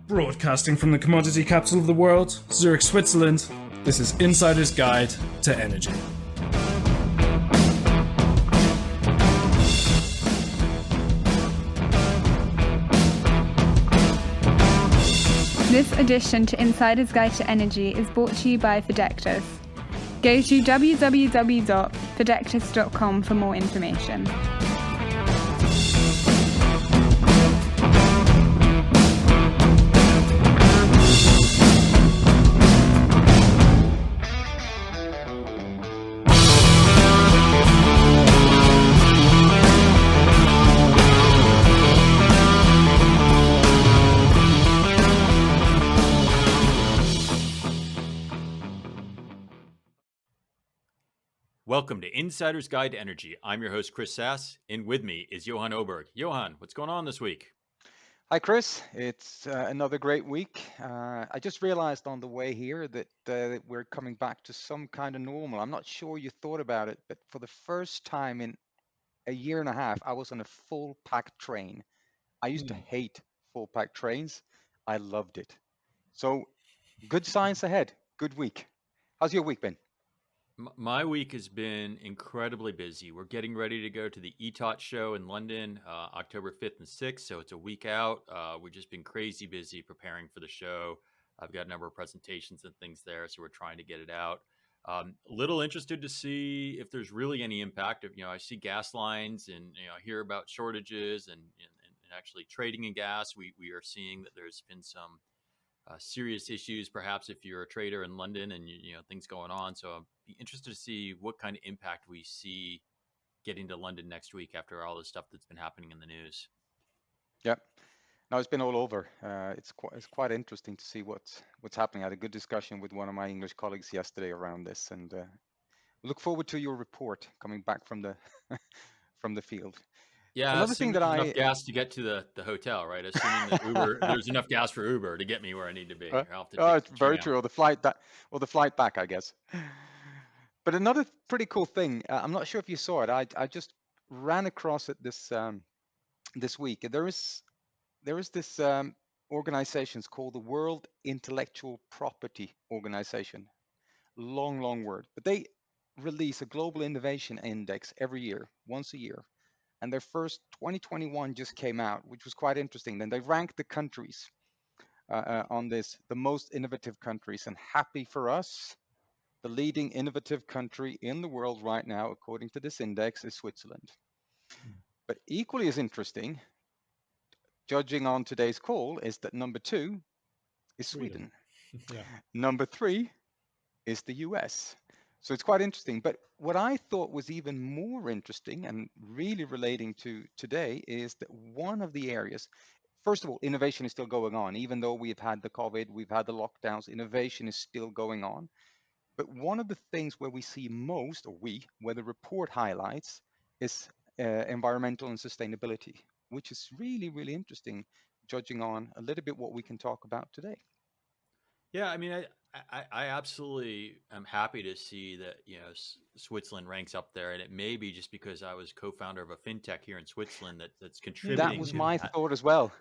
Broadcasting from the commodity capital of the world, Zurich, Switzerland, this is Insider's Guide to Energy. This edition to Insider's Guide to Energy is brought to you by Fidectis. Go to www.fidectis.com for more information. Welcome to Insider's Guide to Energy. I'm your host, Chris Sass, and with me is Johan Oberg. Johan, what's going on this week? Hi, Chris. It's another great week. I just realized on the way here that we're coming back to some kind of normal. I'm not sure you thought about it, but for the first time in a year and a half, I was on a full packed train. I used to hate full packed trains. I loved it. So good signs ahead. Good week. How's your week been? My week has been incredibly busy. We're getting ready to go to the ETOT show in London, October 5th and 6th. So it's a week out. We've just been crazy busy preparing for the show. I've got a number of presentations and things there, so we're trying to get it out. A little interested to see if there's really any impact. I see gas lines and I hear about shortages and actually trading in gas. We are seeing that there's been some serious issues, perhaps if you're a trader in London and things going on. So I'd be interested to see what kind of impact we see getting to London next week after all the stuff that's been happening in the news. Yep. No, it's been all over. It's quite interesting to see what's happening. I had a good discussion with one of my English colleagues yesterday around this, and look forward to your report coming back from the from the field. Yeah, Another thing that enough gas to get to the hotel, right? Assuming that Uber, there's enough gas for Uber to get me where I need to be. It's very true. Or the flight back, I guess. But another pretty cool thing, I'm not sure if you saw it. I just ran across it this week. There is this organization called the World Intellectual Property Organization. Long word, but they release a global innovation index every year, once a year. And their first 2021 just came out, which was quite interesting. Then they ranked the countries on this, the most innovative countries. And happy for us, the leading innovative country in the world right now, according to this index, is Switzerland. But equally as interesting, judging on today's call, is that number 2 is Sweden. Yeah. Number 3 is the US. So it's quite interesting. But what I thought was even more interesting and really relating to today is that one of the areas, first of all, innovation is still going on. Even though we've had the COVID, we've had the lockdowns, innovation is still going on. But one of the things where we see most, where the report highlights, is environmental and sustainability, which is really, really interesting, judging on a little bit what we can talk about today. Yeah, I mean, I absolutely am happy to see that Switzerland ranks up there, and it may be just because I was co-founder of a fintech here in Switzerland that's contributing. That was my thought as well.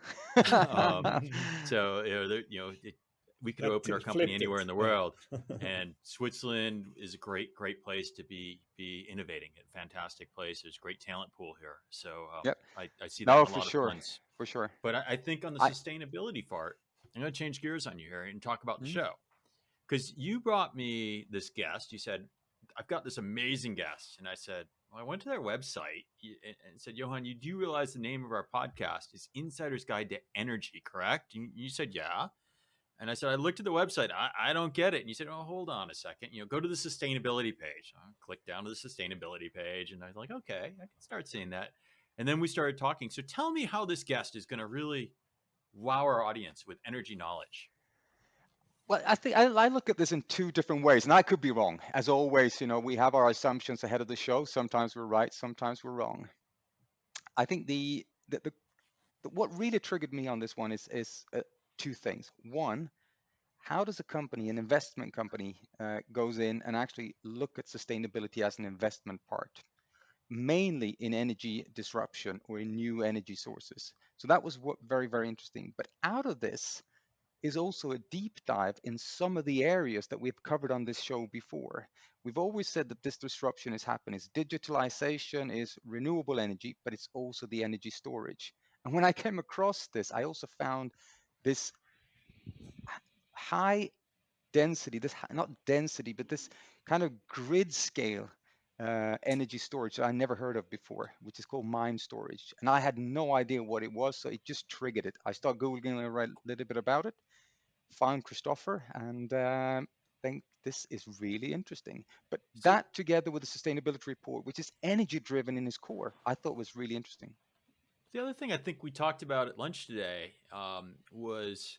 So we could open our company anywhere in the world, and Switzerland is a great place to be innovating. A fantastic place. There's a great talent pool here. So yep. I see that in a lot for of funds. For sure. But I think on the sustainability part, I'm going to change gears on you here and talk about the show. Because you brought me this guest. You said, I've got this amazing guest. And I said, well, I went to their website and said, Johan, you do realize the name of our podcast is Insider's Guide to Energy, correct? And you said, yeah. And I said, I looked at the website. I don't get it. And you said, oh, hold on a second. Go to the sustainability page. I clicked down to the sustainability page. And I was like, okay, I can start seeing that. And then we started talking. So tell me how this guest is going to really wow our audience with energy knowledge. Well, I think I look at this in 2 different ways, and I could be wrong. As always, we have our assumptions ahead of the show. Sometimes we're right, sometimes we're wrong. I think the what really triggered me on this one is 2 things. One, how does a company, an investment company, goes in and actually look at sustainability as an investment part, mainly in energy disruption or in new energy sources. So that was very, very interesting. But out of this, is also a deep dive in some of the areas that we've covered on this show before. We've always said that this disruption is happening. It's digitalization, is renewable energy, but it's also the energy storage. And when I came across this, I also found this high density, not density, but this kind of grid scale energy storage that I never heard of before, which is called mine storage. And I had no idea what it was, so it just triggered it. I started Googling a little bit about it, found Christopher, and think this is really interesting. But So that together with the sustainability report, which is energy driven in its core, I thought was really interesting. the other thing I think we talked about at lunch today was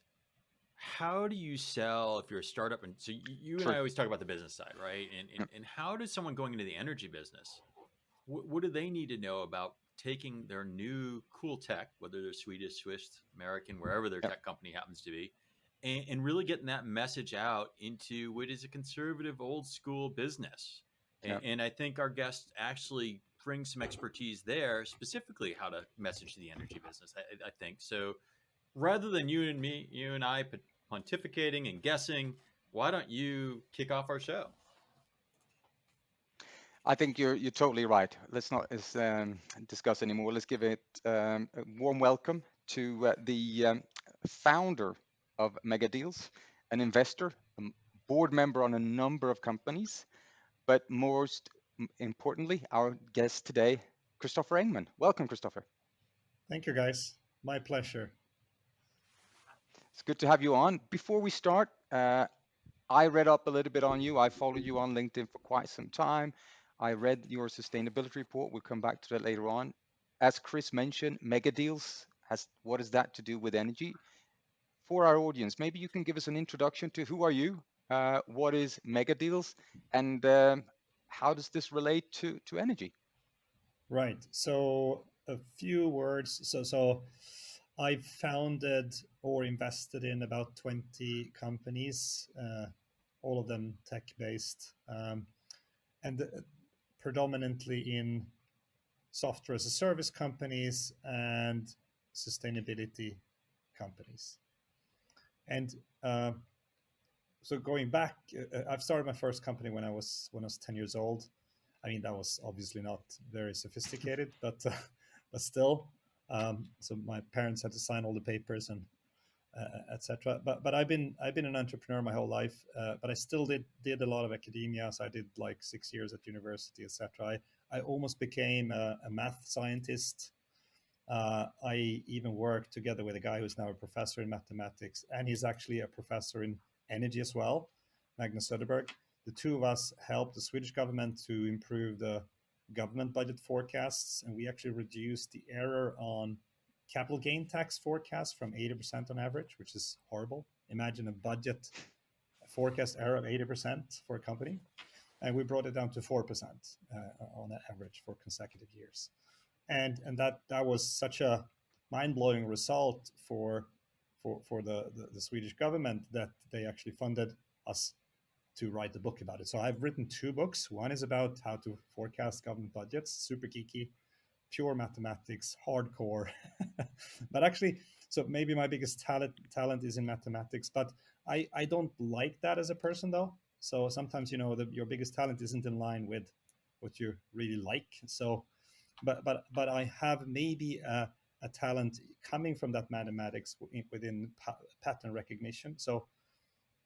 how do you sell if you're a startup? And so you and True. I always talk about the business side, right? Yeah. And how does someone going into the energy business, what do they need to know about taking their new cool tech, whether they're Swedish, Swiss, American, wherever their Yeah. tech company happens to be, and really getting that message out into what is a conservative, old school business? Yeah. And I think our guest actually brings some expertise there, specifically how to message the energy business. I think so. Rather than you and I pontificating and guessing, why don't you kick off our show? I think you're totally right. Let's not discuss anymore. Let's give it a warm welcome to the founder of Megadeals, an investor, a board member on a number of companies, but most importantly, our guest today, Christopher Engman. Welcome, Christopher. Thank you, guys. My pleasure. It's good to have you on. Before we start, I read up a little bit on you. I followed you on LinkedIn for quite some time. I read your sustainability report. We'll come back to that later on. As Chris mentioned, Megadeals has what is that to do with energy? For our audience, maybe you can give us an introduction to who are you, what is Megadeals, and how does this relate to energy? Right. So a few words. So I've founded or invested in about 20 companies, all of them tech-based, and predominantly in software as a service companies and sustainability companies. And so going back, I've started my first company when I was 10 years old. I mean, that was obviously not very sophisticated, but still. So my parents had to sign all the papers and etc. But I've been an entrepreneur my whole life. But I still did a lot of academia. So I did like 6 years at university, etc. I almost became a math scientist. I even worked together with a guy who's now a professor in mathematics, and he's actually a professor in energy as well, Magnus Söderberg. The two of us helped the Swedish government to improve the government budget forecasts, and we actually reduced the error on capital gain tax forecasts from 80% on average, which is horrible. Imagine a budget forecast error of 80% for a company, and we brought it down to 4% on average for consecutive years. And that was such a mind-blowing result for the Swedish government that they actually funded us to write a book about it. So I've written 2 books. One is about how to forecast government budgets, super geeky, pure mathematics, hardcore. But actually, so maybe my biggest talent is in mathematics, but I don't like that as a person though. So sometimes, your biggest talent isn't in line with what you really like. So, but I have maybe a talent coming from that mathematics within pattern recognition. So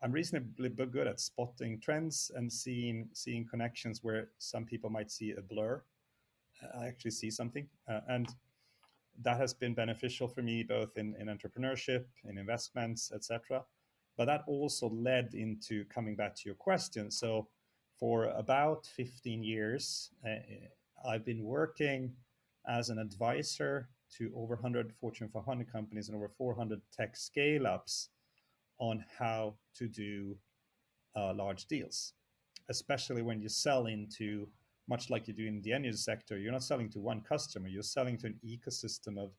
I'm reasonably good at spotting trends and seeing connections where some people might see a blur. I actually see something, and that has been beneficial for me both in entrepreneurship, in investments, etc. But that also led into coming back to your question. So for about 15 years, I've been working as an advisor to over 100 Fortune 500 companies and over 400 tech scale-ups on how to do large deals, especially when you sell into, much like you do in the energy sector, you're not selling to one customer, you're selling to an ecosystem of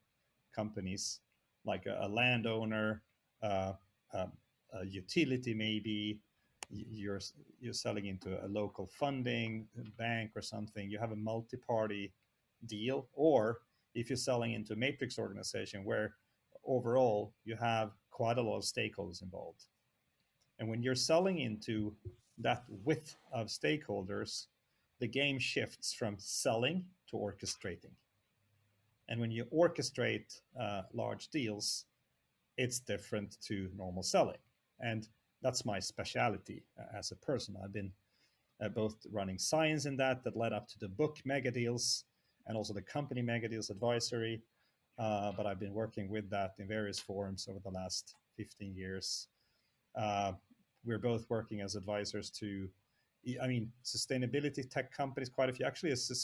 companies like a landowner, a utility maybe, you're selling into a local funding bank or something. You have a multi-party deal, or if you're selling into a matrix organization where overall you have quite a lot of stakeholders involved. And when you're selling into that width of stakeholders, the game shifts from selling to orchestrating. And when you orchestrate large deals, it's different to normal selling. And that's my specialty as a person. I've been both running science in that led up to the book Megadeals and also the company Megadeals Advisory. But I've been working with that in various forms over the last 15 years. We're both working as advisors to, sustainability tech companies, quite a few. Actually, it's a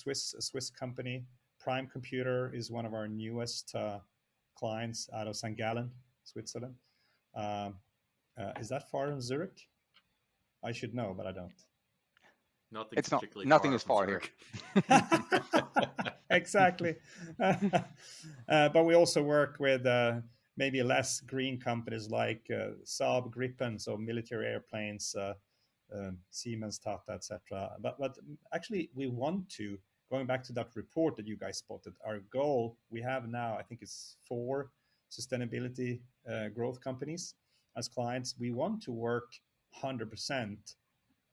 Swiss company. Prime Computer is one of our newest clients out of St. Gallen, Switzerland. Is that far from Zurich? I should know, but I don't. Nothing It's not. particularly Nothing far is from far here. Zurich. Exactly. But we also work with maybe less green companies like Saab, Gripen, so military airplanes, Siemens, Tata, etc. But actually, we want to, going back to that report that you guys spotted, our goal, we have now, I think it's 4 sustainability growth companies as clients. We want to work 100%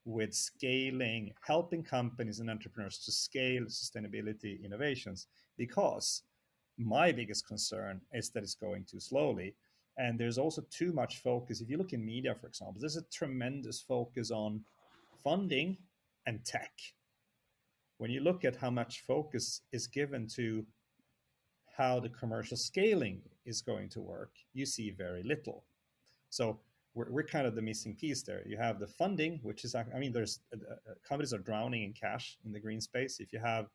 with scaling, helping companies and entrepreneurs to scale sustainability innovations, because my biggest concern is that it's going too slowly. And there's also too much focus. If you look in media, for example, there's a tremendous focus on funding and tech. When you look at how much focus is given to how the commercial scaling is going to work, you see very little. So we're kind of the missing piece there. You have the funding, which is, there's companies are drowning in cash in the green space. If you have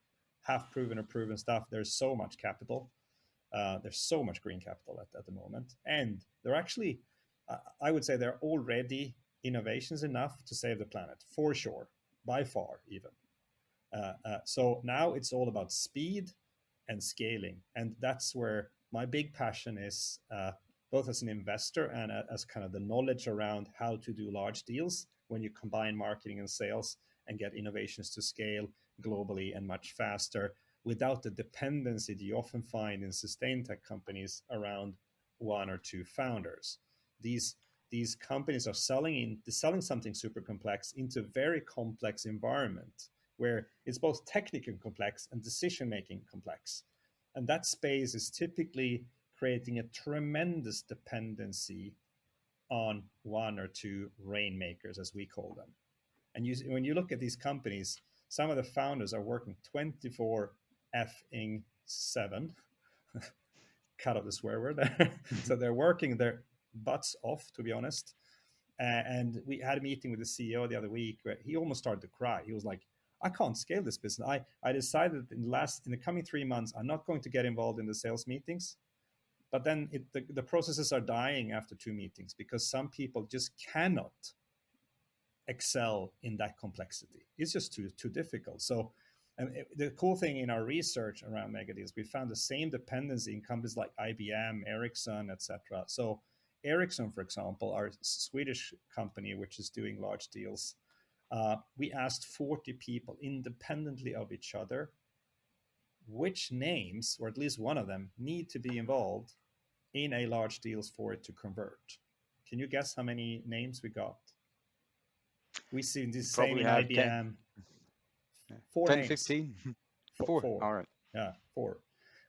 half proven or proven stuff, there's so much capital. There's so much green capital at the moment. And they're actually, I would say they're already innovations enough to save the planet, for sure, by far even. So now it's all about speed and scaling. And that's where my big passion is, both as an investor and as kind of the knowledge around how to do large deals when you combine marketing and sales and get innovations to scale globally and much faster without the dependency that you often find in sustain tech companies around 1 or 2 founders. These companies are selling something super complex into a very complex environment where it's both technically complex and decision-making complex. And that space is typically creating a tremendous dependency on 1 or 2 rainmakers, as we call them. And when you look at these companies, some of the founders are working 24 effing 7. Cut off the swear word there. So they're working their butts off, to be honest. And we had a meeting with the CEO the other week where he almost started to cry. He was like, I can't scale this business. I decided in the coming 3 months, I'm not going to get involved in the sales meetings. But then the processes are dying after 2 meetings because some people just cannot excel in that complexity. It's just too difficult. So the cool thing in our research around Megadeals, we found the same dependency in companies like IBM, Ericsson, etc. So Ericsson, for example, our Swedish company, which is doing large deals, we asked 40 people independently of each other which names, or at least one of them, need to be involved in a large deals for it to convert. Can you guess how many names we got? We see the same in IBM. 10, 4 10 names. 15. 4. 4. All right. Yeah, 4.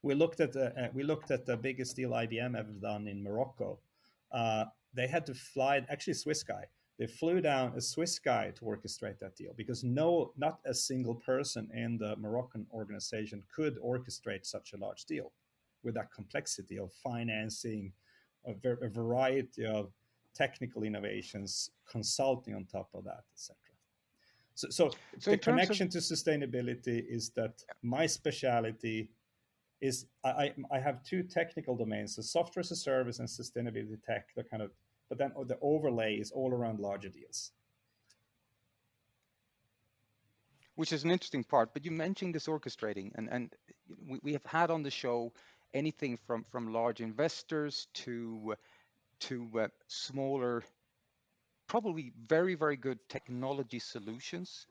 We looked at the biggest deal IBM ever done in Morocco. They had to fly, actually a Swiss guy. They flew down a Swiss guy to orchestrate that deal because not a single person in the Moroccan organization could orchestrate such a large deal with that complexity of financing, a variety of technical innovations, consulting on top of that, etc. So the connection to sustainability is that my specialty is I have 2 technical domains, so software as a service and sustainability tech. They're kind of, but then the overlay is all around larger deals. Which is an interesting part. But you mentioned this orchestrating, and we have had on the show anything from large investors to smaller, probably very, very good technology solutions.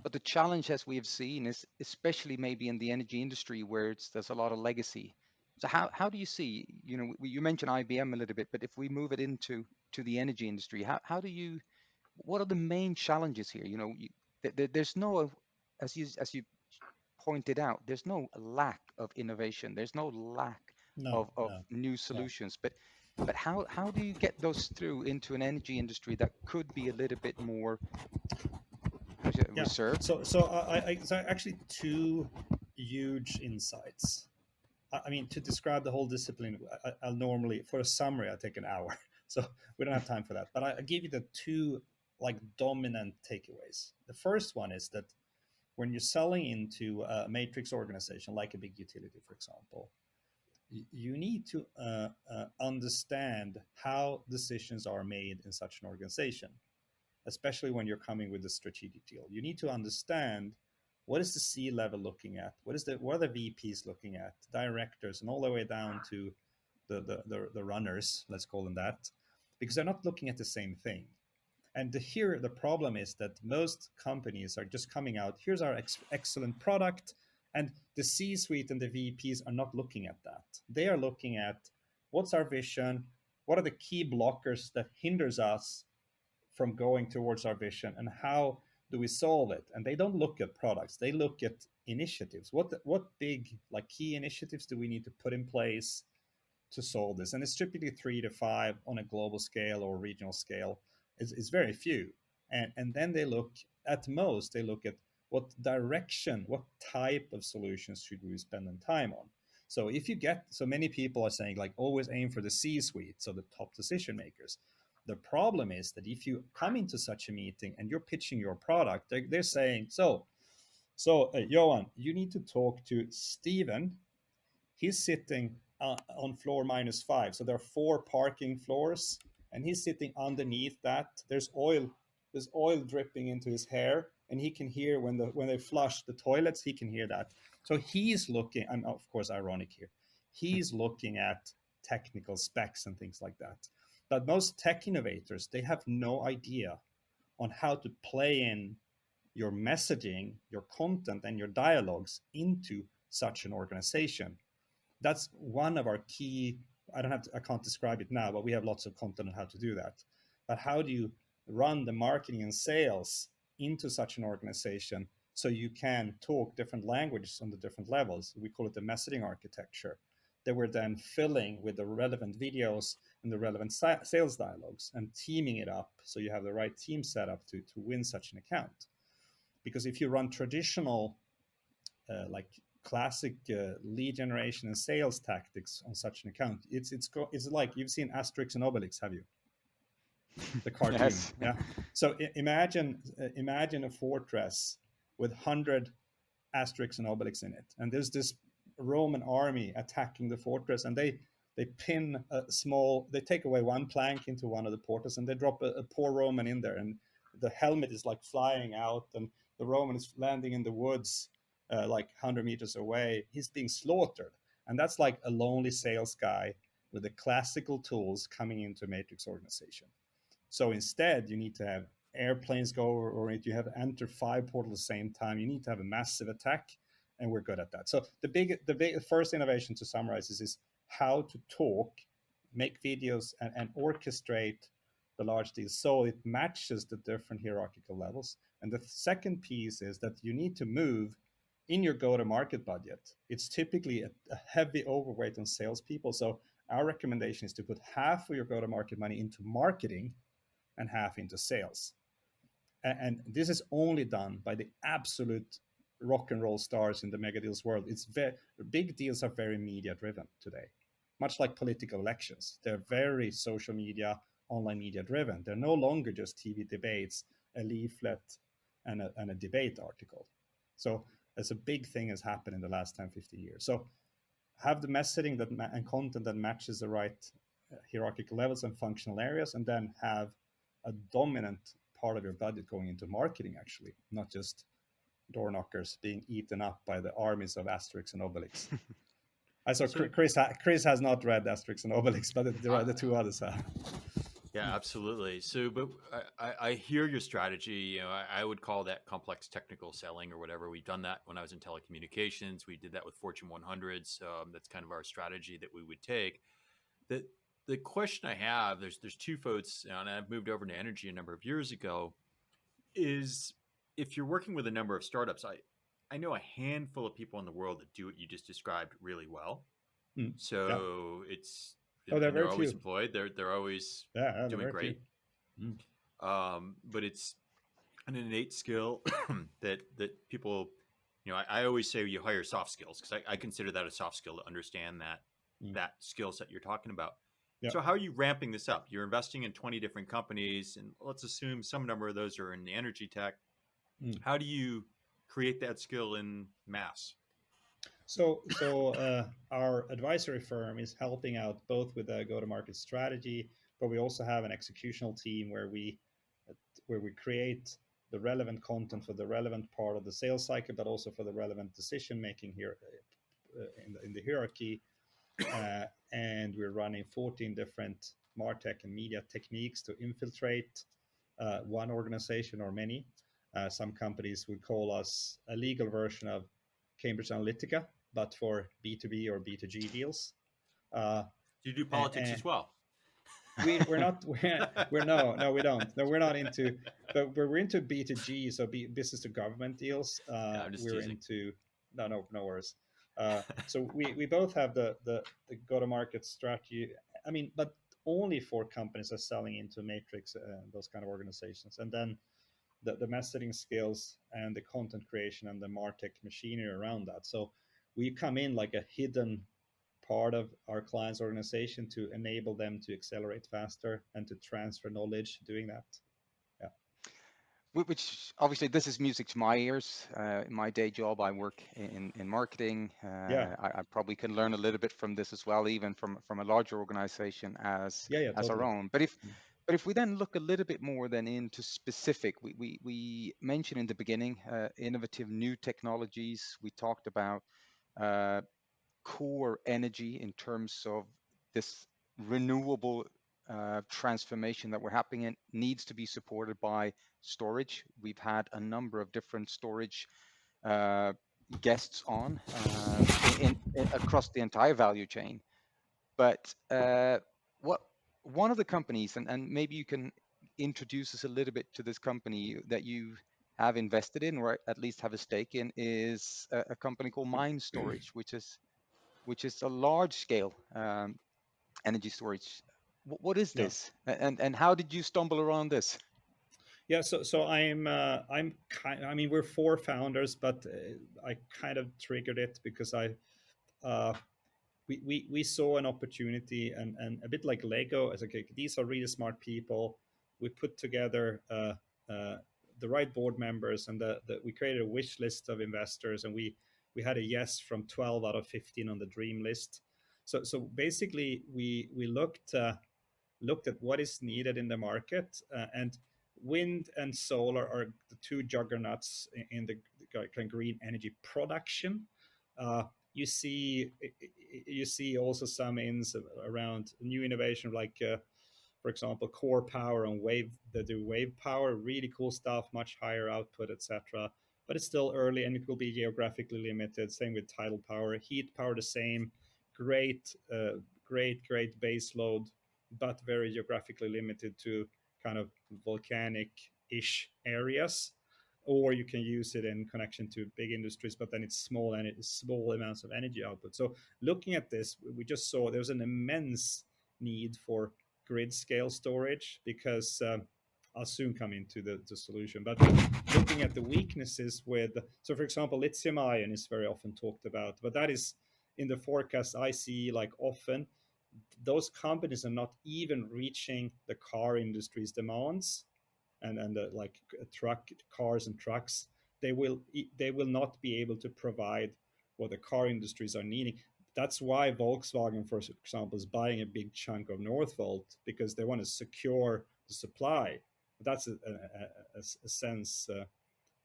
But the challenge, as we have seen, is especially maybe in the energy industry where there's a lot of legacy. So how do you see, you mentioned IBM a little bit, but if we move it into the energy industry, how do you, what are the main challenges here? There's no, as you pointed out, there's no lack of innovation. There's no lack No, of no, new no. solutions. But how do you get those through into an energy industry that could be a little bit more, how should I, Yeah. reserved? So actually two huge insights. I mean, to describe the whole discipline, I'll normally, for a summary, I take an hour. So we don't have time for that. But I give you the two like dominant takeaways. The first one is that when you're selling into a matrix organization, like a big utility, for example, you need to understand how decisions are made in such an organization, especially when you're coming with a strategic deal. You need to understand what is the C level looking at, what are the VPs looking at, directors, and all the way down to the runners, let's call them that, because they're not looking at the same thing. And here the problem is that most companies are just coming out, here's our excellent product, and the C-suite and the VPs are not looking at that. They are looking at what's our vision, what are the key blockers that hinders us from going towards our vision, and how do we solve it? And they don't look at products, they look at initiatives. What big like key initiatives do we need to put in place to solve this? And it's typically 3 to 5 on a global scale or regional scale. It's very few. And then they look at most, they look at what direction, what type of solutions should we spend time on. So if you get, so many people are saying like always aim for the C-suite, so the top decision makers. The problem is that if you come into such a meeting and you're pitching your product, they're saying, Johan, you need to talk to Steven. He's sitting on floor -5. So there are 4 parking floors, and he's sitting underneath that. There's oil dripping into his hair, and he can hear when they flush the toilets. He can hear that. So he's looking. I'm of course ironic here. He's looking at technical specs and things like that. But most tech innovators, they have no idea on how to play in your messaging, your content, and your dialogues into such an organization. That's one of our key. I can't describe it now, but we have lots of content on how to do that. But how do you run the marketing and sales into such an organization so you can talk different languages on the different levels? We call it the messaging architecture, that we're then filling with the relevant videos and the relevant sales dialogues and teaming it up so you have the right team set up to win such an account. Because if you run traditional like classic lead generation and sales tactics on such an account, it's like, you've seen Asterix and Obelix, have you? The cartoon. Yes. Yeah. So imagine a fortress with 100 Asterix and Obelix in it, and there's this Roman army attacking the fortress, and they pin they take away one plank into one of the portals, and they drop a poor Roman in there, and the helmet is like flying out, and the Roman is landing in the woods like 100 meters away. He's being slaughtered, and that's like a lonely sales guy with the classical tools coming into a matrix organization. So instead, you need to have airplanes go, or if you have enter 5 portals at the same time, you need to have a massive attack, and we're good at that. So the first innovation, to summarize, is how to talk, make videos, and orchestrate the large deals so it matches the different hierarchical levels. And the second piece is that you need to move in your go-to-market budget. It's typically a heavy overweight on salespeople. So our recommendation is to put half of your go-to-market money into marketing and half into sales. And this is only done by the absolute rock and roll stars in the Megadeals world. Big deals are very media driven today, much like political elections. They're very social media, online media driven. They're no longer just TV debates, a leaflet, and a debate article. So as a big thing has happened in the last 10, 15 years. So have the messaging and content that matches the right hierarchical levels and functional areas, and then have a dominant part of your budget going into marketing, actually, not just door knockers being eaten up by the armies of Asterix and Obelix. I saw Chris has not read Asterix and Obelix, but the 2 others have. Yeah, absolutely. So, but I hear your strategy. You know, I would call that complex technical selling or whatever. We've done that when I was in telecommunications. We did that with Fortune 100s. That's kind of our strategy that we would take. The the question I have, there's two folds, and I've moved over to energy a number of years ago. Is if you're working with a number of startups, I know a handful of people in the world that do what you just described really well. Mm. Yeah. So it's Oh, there are and they're very always few. employed. They're always Yeah, there are doing very few. great. Mm. But it's an innate skill that people, you know, I always say you hire soft skills because I consider that a soft skill to understand Mm. that skill set you're talking about. Yeah. So how are you ramping this up? You're investing in 20 different companies, and let's assume some number of those are in the energy tech. Mm. How do you create that skill in mass? So our advisory firm is helping out both with the go-to-market strategy, but we also have an executional team where we create the relevant content for the relevant part of the sales cycle, but also for the relevant decision making here in the hierarchy. And we're running 14 different martech and media techniques to infiltrate one organization or many. Some companies would call us a legal version of Cambridge Analytica, but for B2B or B2G deals. Do you do politics as well? We're not we're no we don't, no, we're not into, but we're into B2G, so business to government deals. Yeah, I'm just We're teasing. into no worries. So we both have the go to market strategy. I mean, but only for companies that are selling into matrix, those kind of organizations, and then the messaging skills and the content creation and the martech machinery around that. So we come in like a hidden part of our client's organization to enable them to accelerate faster and to transfer knowledge doing that. Yeah. Which obviously this is music to my ears. In my day job, I work in marketing. Yeah. I probably can learn a little bit from this as well, even from a larger organization Yeah. as our Totally. own. But if we then look a little bit more then into specific, we mentioned in the beginning innovative new technologies. We talked about uh, core energy in terms of this renewable transformation that we're happening in needs to be supported by storage. We've had a number of different storage uh, guests on across the entire value chain. But what one of the companies, and maybe you can introduce us a little bit to this company that you have invested in, or at least have a stake in, is a company called Mind Storage, which is a large scale energy storage. What is Yeah. this, and how did you stumble around this? Yeah. So I'm kind. I mean, we're four founders, but I kind of triggered it because uh, we saw an opportunity, and a bit like Lego, as okay, these are really smart people. We put together uh, the right board members, and we created a wish list of investors, and we had a yes from 12 out of 15 on the dream list. So basically, we looked at what is needed in the market, and wind and solar are the two juggernauts in the green energy production. Uh, you see also some ins around new innovation like for example core power and wave, that do wave power, really cool stuff, much higher output, etc. But it's still early and it will be geographically limited. Same with tidal power, heat power the same, great great base load, but very geographically limited to kind of volcanic ish areas. Or you can use it in connection to big industries, but then it's small and it's small amounts of energy output. So looking at this, we just saw there's an immense need for grid scale storage because I'll soon come into the solution. But looking at the weaknesses with, so for example, lithium ion is very often talked about, but that is in the forecast I see like often those companies are not even reaching the car industry's demands, and like truck cars and trucks, they will not be able to provide what the car industries are needing. That's why Volkswagen, for example, is buying a big chunk of Northvolt, because they want to secure the supply. That's a sense,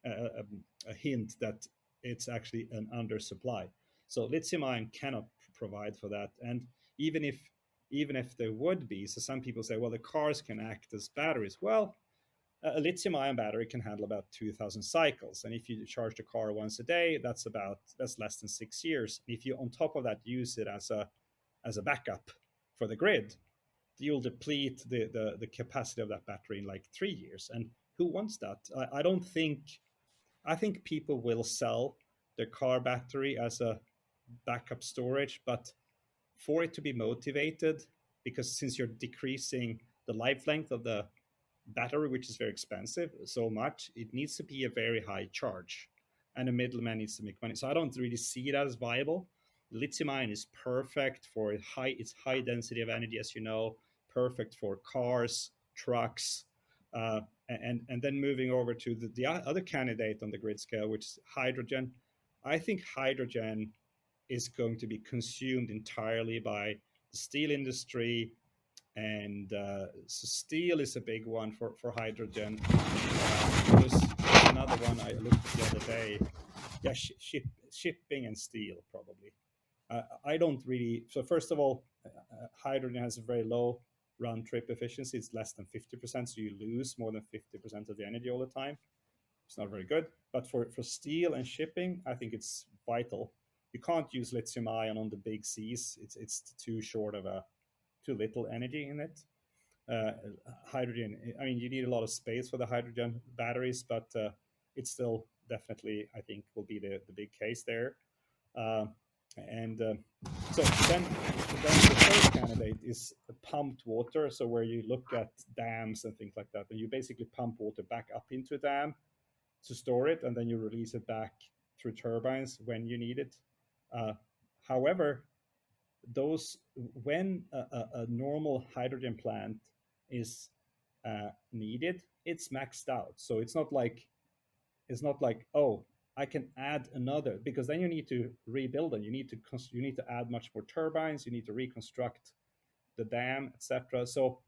a hint that it's actually an undersupply. So lithium ion cannot provide for that. And even if even if there would be. So some people say, well, the cars can act as batteries. Well, a lithium-ion battery can handle about 2,000 cycles, and if you charge the car once a day, that's less than 6 years. If you, on top of that, use it as a backup for the grid, you'll deplete the capacity of that battery in like 3 years. And who wants that? I think people will sell their car battery as a backup storage, but for it to be motivated, because since you're decreasing the life length of the battery, which is very expensive, so much, it needs to be a very high charge, and a middleman needs to make money. So I don't really see it as viable. Lithium ion is perfect for its high density of energy, as you know, perfect for cars, trucks, and then moving over to the other candidate on the grid scale, which is hydrogen. I think hydrogen is going to be consumed entirely by the steel industry, and so steel is a big one for hydrogen. There's another one I looked at the other day. Yeah, shipping and steel probably. I don't really. So first of all, hydrogen has a very low round trip efficiency. It's less than 50%, so you lose more than 50% of the energy all the time. It's not very good. But for steel and shipping, I think it's vital. You can't use lithium ion on the big seas. It's too short of too little energy in it. Hydrogen, I mean, you need a lot of space for the hydrogen batteries, but it's still definitely, I think, will be the big case there. So then the third candidate is pumped water. So where you look at dams and things like that, and you basically pump water back up into a dam to store it, and then you release it back through turbines when you need it. However, when a normal hydrogen plant is needed, it's maxed out. So it's not like, oh, I can add another, because then you need to rebuild and you need to add much more turbines, you need to reconstruct the dam, etc. So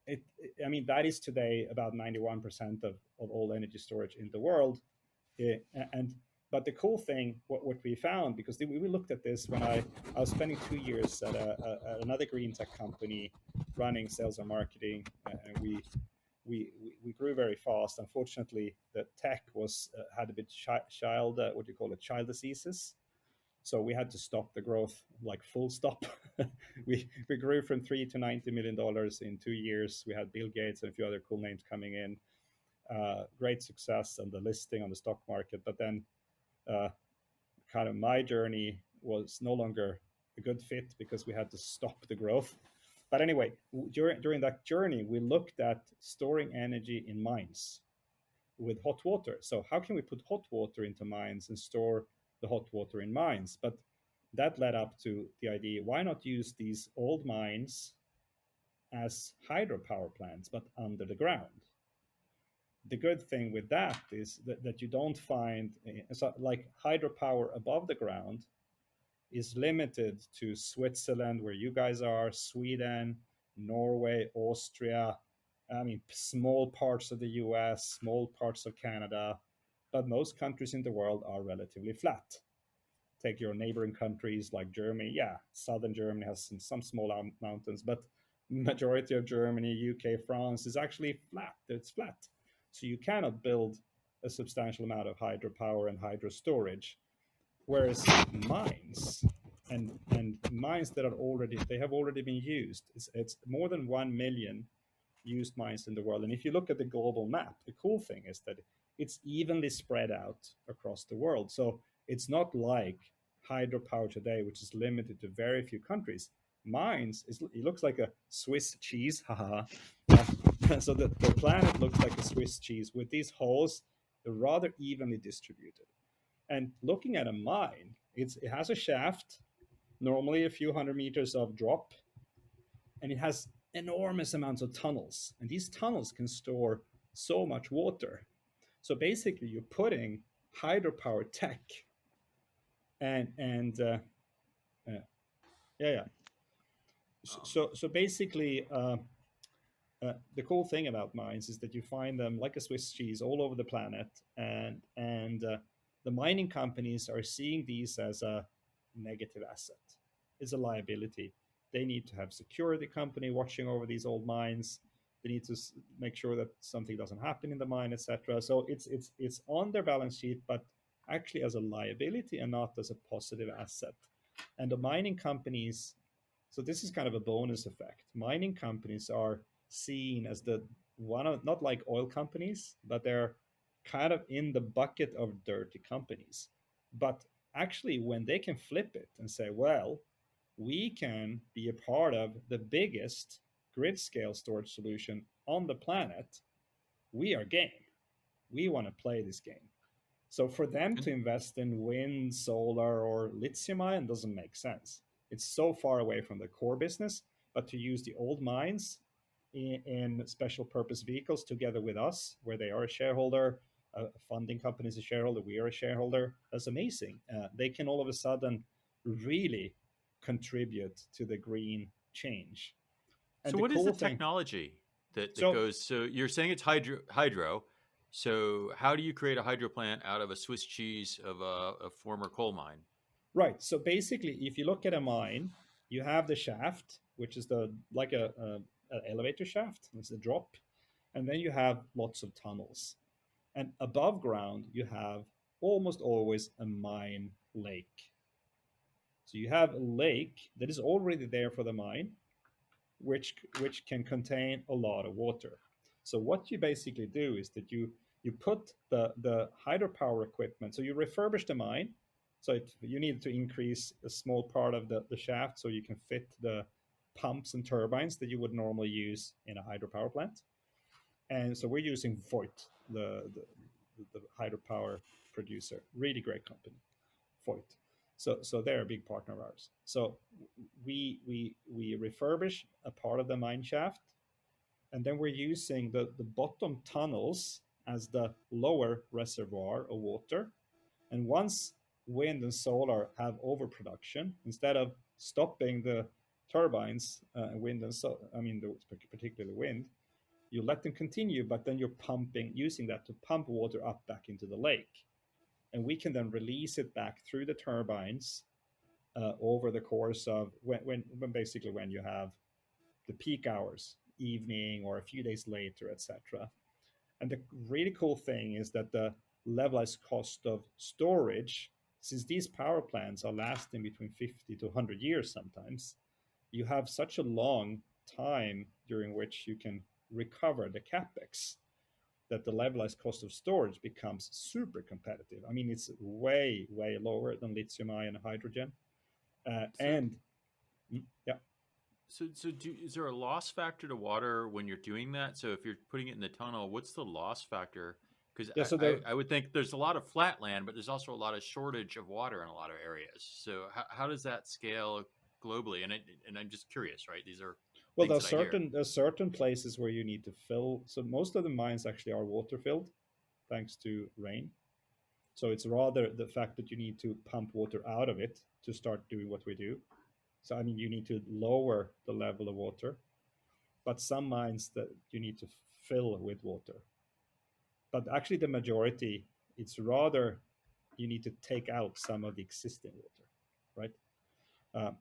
I mean, that is today about 91% of all energy storage in the world. But the cool thing, what we found, because we looked at this when I was spending 2 years at another green tech company running sales and marketing, and we grew very fast. Unfortunately, the tech had a bit child diseases. So we had to stop the growth, like full stop. we grew from $3 to $90 million in 2 years. We had Bill Gates and a few other cool names coming in. Great success and the listing on the stock market. But then kind of my journey was no longer a good fit because we had to stop the growth. But anyway, during that journey, we looked at storing energy in mines with hot water. So how can we put hot water into mines and store the hot water in mines? But that led up to the idea, why not use these old mines as hydropower plants, but under the ground? The good thing with that is that you don't find, like hydropower above the ground is limited to Switzerland, where you guys are, Sweden, Norway, Austria, I mean, small parts of the US, small parts of Canada, but most countries in the world are relatively flat. Take your neighboring countries like Germany. Yeah, southern Germany has some small mountains, but majority of Germany, UK, France is actually flat. It's flat. So you cannot build a substantial amount of hydropower and hydro storage. Whereas mines and mines that have already been used, it's more than 1 million used mines in the world. And if you look at the global map, the cool thing is that it's evenly spread out across the world. So it's not like hydropower today, which is limited to very few countries. Mines, it looks like a Swiss cheese, haha. So the planet looks like a Swiss cheese with these holes, they're rather evenly distributed. And looking at a mine, it has a shaft, normally a few hundred meters of drop, and it has enormous amounts of tunnels. And these tunnels can store so much water. So basically, you're putting hydropower tech So basically, the cool thing about mines is that you find them like a Swiss cheese all over the planet, and the mining companies are seeing these as a negative asset, it's a liability. They need to have security company watching over these old mines. They need to make sure that something doesn't happen in the mine, etc. So it's on their balance sheet, but actually as a liability and not as a positive asset. And the mining companies, so this is kind of a bonus effect. Mining companies are seen as the one of, not like oil companies, but they're kind of in the bucket of dirty companies. But actually, when they can flip it and say, well, we can be a part of the biggest grid scale storage solution on the planet, we are game. We want to play this game. So for them to invest in wind, solar, or lithium ion doesn't make sense. It's so far away from the core business, but to use the old mines in special purpose vehicles together with us, where they are a shareholder, a funding company is a shareholder, we are a shareholder, that's amazing. They can all of a sudden really contribute to the green change. And So the what is cool the thing, technology that so goes? So you're saying it's hydro. So how do you create a hydro plant out of a Swiss cheese of a former coal mine? right. So basically, if you look at a mine, you have the shaft, which is the like a elevator shaft. It's a drop, and then you have lots of tunnels. And above ground, you have almost always a mine lake. So you have a lake that is already there for the mine, which can contain a lot of water. So what you basically do is that you put the hydropower equipment. So you refurbish the mine. So you need to increase a small part of the shaft so you can fit the pumps and turbines that you would normally use in a hydropower plant. And so we're using Voigt, the hydropower producer, really great company, Voigt. So they're a big partner of ours. So we refurbish a part of the mine shaft, and then we're using the bottom tunnels as the lower reservoir of water. And once wind and solar have overproduction, instead of stopping the turbines, wind and so I mean particularly the wind, you let them continue, but then you're using that to pump water up back into the lake. And we can then release it back through the turbines over the course of when basically when you have the peak hours, evening or a few days later, etc. And the really cool thing is that the levelized cost of storage, since these power plants are lasting between 50 to 100 years sometimes, you have such a long time during which you can recover the capex that the levelized cost of storage becomes super competitive. I mean, it's way, way lower than lithium ion and hydrogen. And yeah. Is there a loss factor to water when you're doing that? So if you're putting it in the tunnel, what's the loss factor? Because Yeah, so I would think there's a lot of flat land, but there's also a lot of shortage of water in a lot of areas. So how does that scale globally? And I'm just curious, right? These are well, things that I hear. there's certain places where you need to fill. So most of the mines actually are water filled, thanks to rain. So it's rather the fact that you need to pump water out of it to start doing what we do. So I mean, you need to lower the level of water, but some mines that you need to fill with water. But actually, the majority, it's rather you need to take out some of the existing water, right?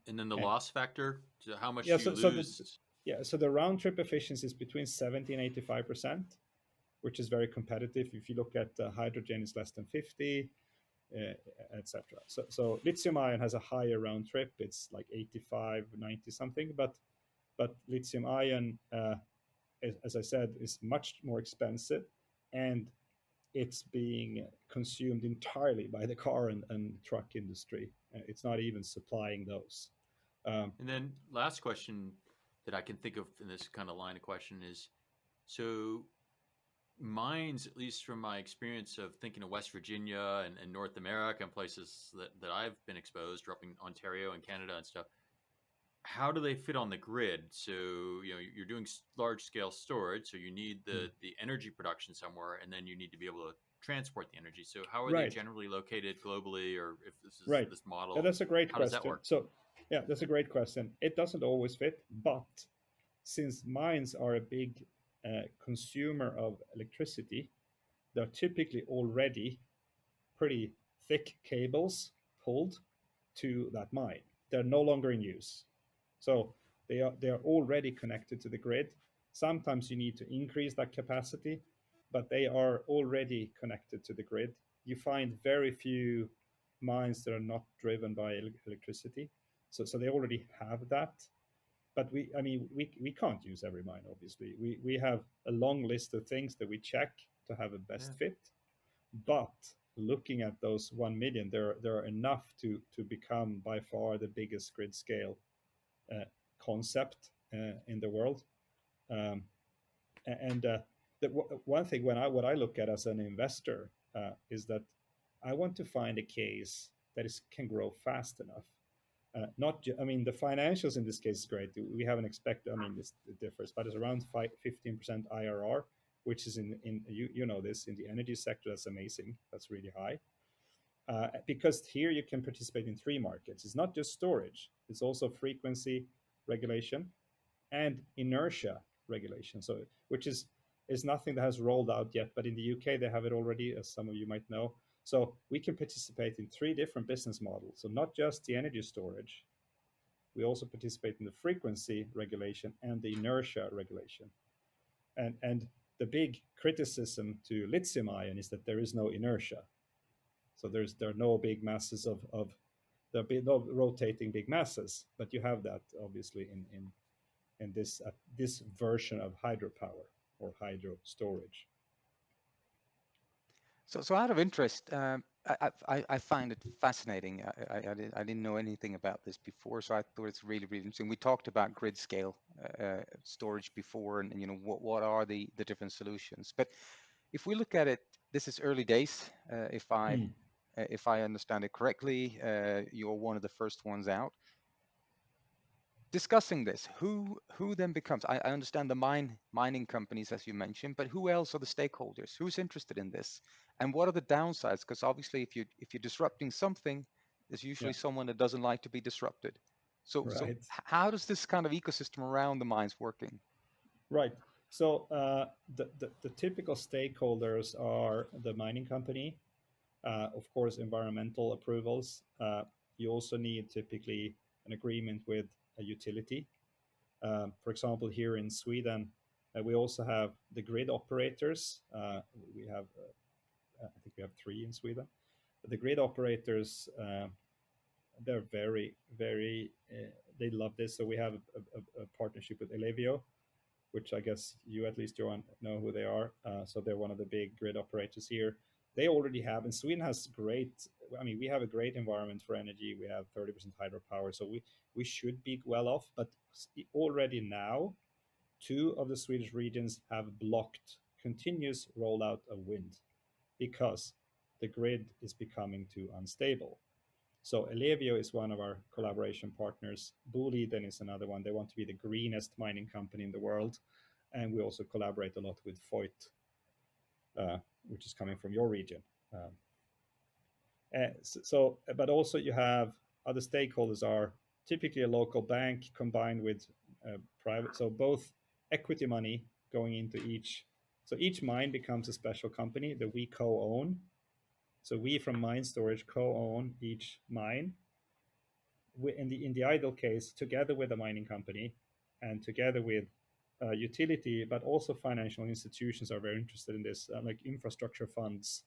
And then the And loss factor, so how much yeah, do you lose? so the round trip efficiency is between 70 and 85%, which is very competitive. If you look at hydrogen, is less than 50, etc. So lithium ion has a higher round trip. It's like 85, 90 something, but lithium ion, as I said, is much more expensive, and it's being consumed entirely by the car and truck industry. It's not even supplying those. And then last question that I can think of in this kind of line of question is, so mines, at least from my experience of thinking of West Virginia and North America and places that I've been exposed, or up in Ontario and Canada and stuff, how do they fit on the grid? So, you're doing large scale storage, so you need the energy production somewhere, and then you need to be able to transport the energy. So how are they Right. generally located globally, or if this is Right. this model, Yeah, that's a great how does that question. work? So, yeah, that's a great question. It doesn't always fit, but since mines are a big consumer of electricity, they're typically already pretty thick cables pulled to that mine. They're no longer in use. So they are already connected to the grid. Sometimes you need to increase that capacity, but they are already connected to the grid. You find very few mines that are not driven by electricity, so they already have that. But we can't use every mine, obviously. We have a long list of things that we check to have a best fit. But looking at those 1 million, there are enough to become by far the biggest grid scale concept in the world. One thing what I look at as an investor is that I want to find a case that can grow fast enough. The financials in this case is great. We haven't expected. It differs, but it's around 15% IRR, which is in you know this, in the energy sector. That's amazing. That's really high. Because here you can participate in 3 markets. It's not just storage. It's also frequency regulation and inertia regulation. So which is nothing that has rolled out yet, but in the UK they have it already, as some of you might know. So we can participate in 3 different business models. So not just the energy storage, we also participate in the frequency regulation and the inertia regulation. And the big criticism to lithium ion is that there is no inertia. So there are no big masses of there'll be no rotating big masses, but you have that obviously in this version of hydropower or hydro storage. So out of interest, I find it fascinating. I didn't know anything about this before, so I thought it's really, really interesting. We talked about grid scale storage before, and you know what are the different solutions. But if we look at it, this is early days. If I understand it correctly, you're one of the first ones out. Discussing this, who then becomes? I understand the mining companies, as you mentioned, but who else are the stakeholders? Who's interested in this, and what are the downsides? Because obviously, if you're disrupting something, there's usually someone that doesn't like to be disrupted. So how does this kind of ecosystem around the mines working? Right. So the typical stakeholders are the mining company, of course, environmental approvals. You also need typically an agreement with a utility. For example, here in Sweden, we also have the grid operators. We have, I think we have 3 in Sweden. But the grid operators, they're very, very, they love this. So we have a partnership with Ellevio, which I guess you at least, Johan, know who they are. So they're one of the big grid operators here. They already have, and Sweden has we have a great environment for energy. We have 30% hydropower, so we should be well off. But already now, 2 of the Swedish regions have blocked continuous rollout of wind because the grid is becoming too unstable. So Ellevio is one of our collaboration partners. Boliden is another one. They want to be the greenest mining company in the world. And we also collaborate a lot with Voigt, which is coming from your region. But also you have other stakeholders are typically a local bank combined with private. So both equity money going into each. So each mine becomes a special company that we co-own. So we from Mine Storage co-own each mine. In the ideal case, together with a mining company and together with utility, but also financial institutions are very interested in this, like infrastructure funds,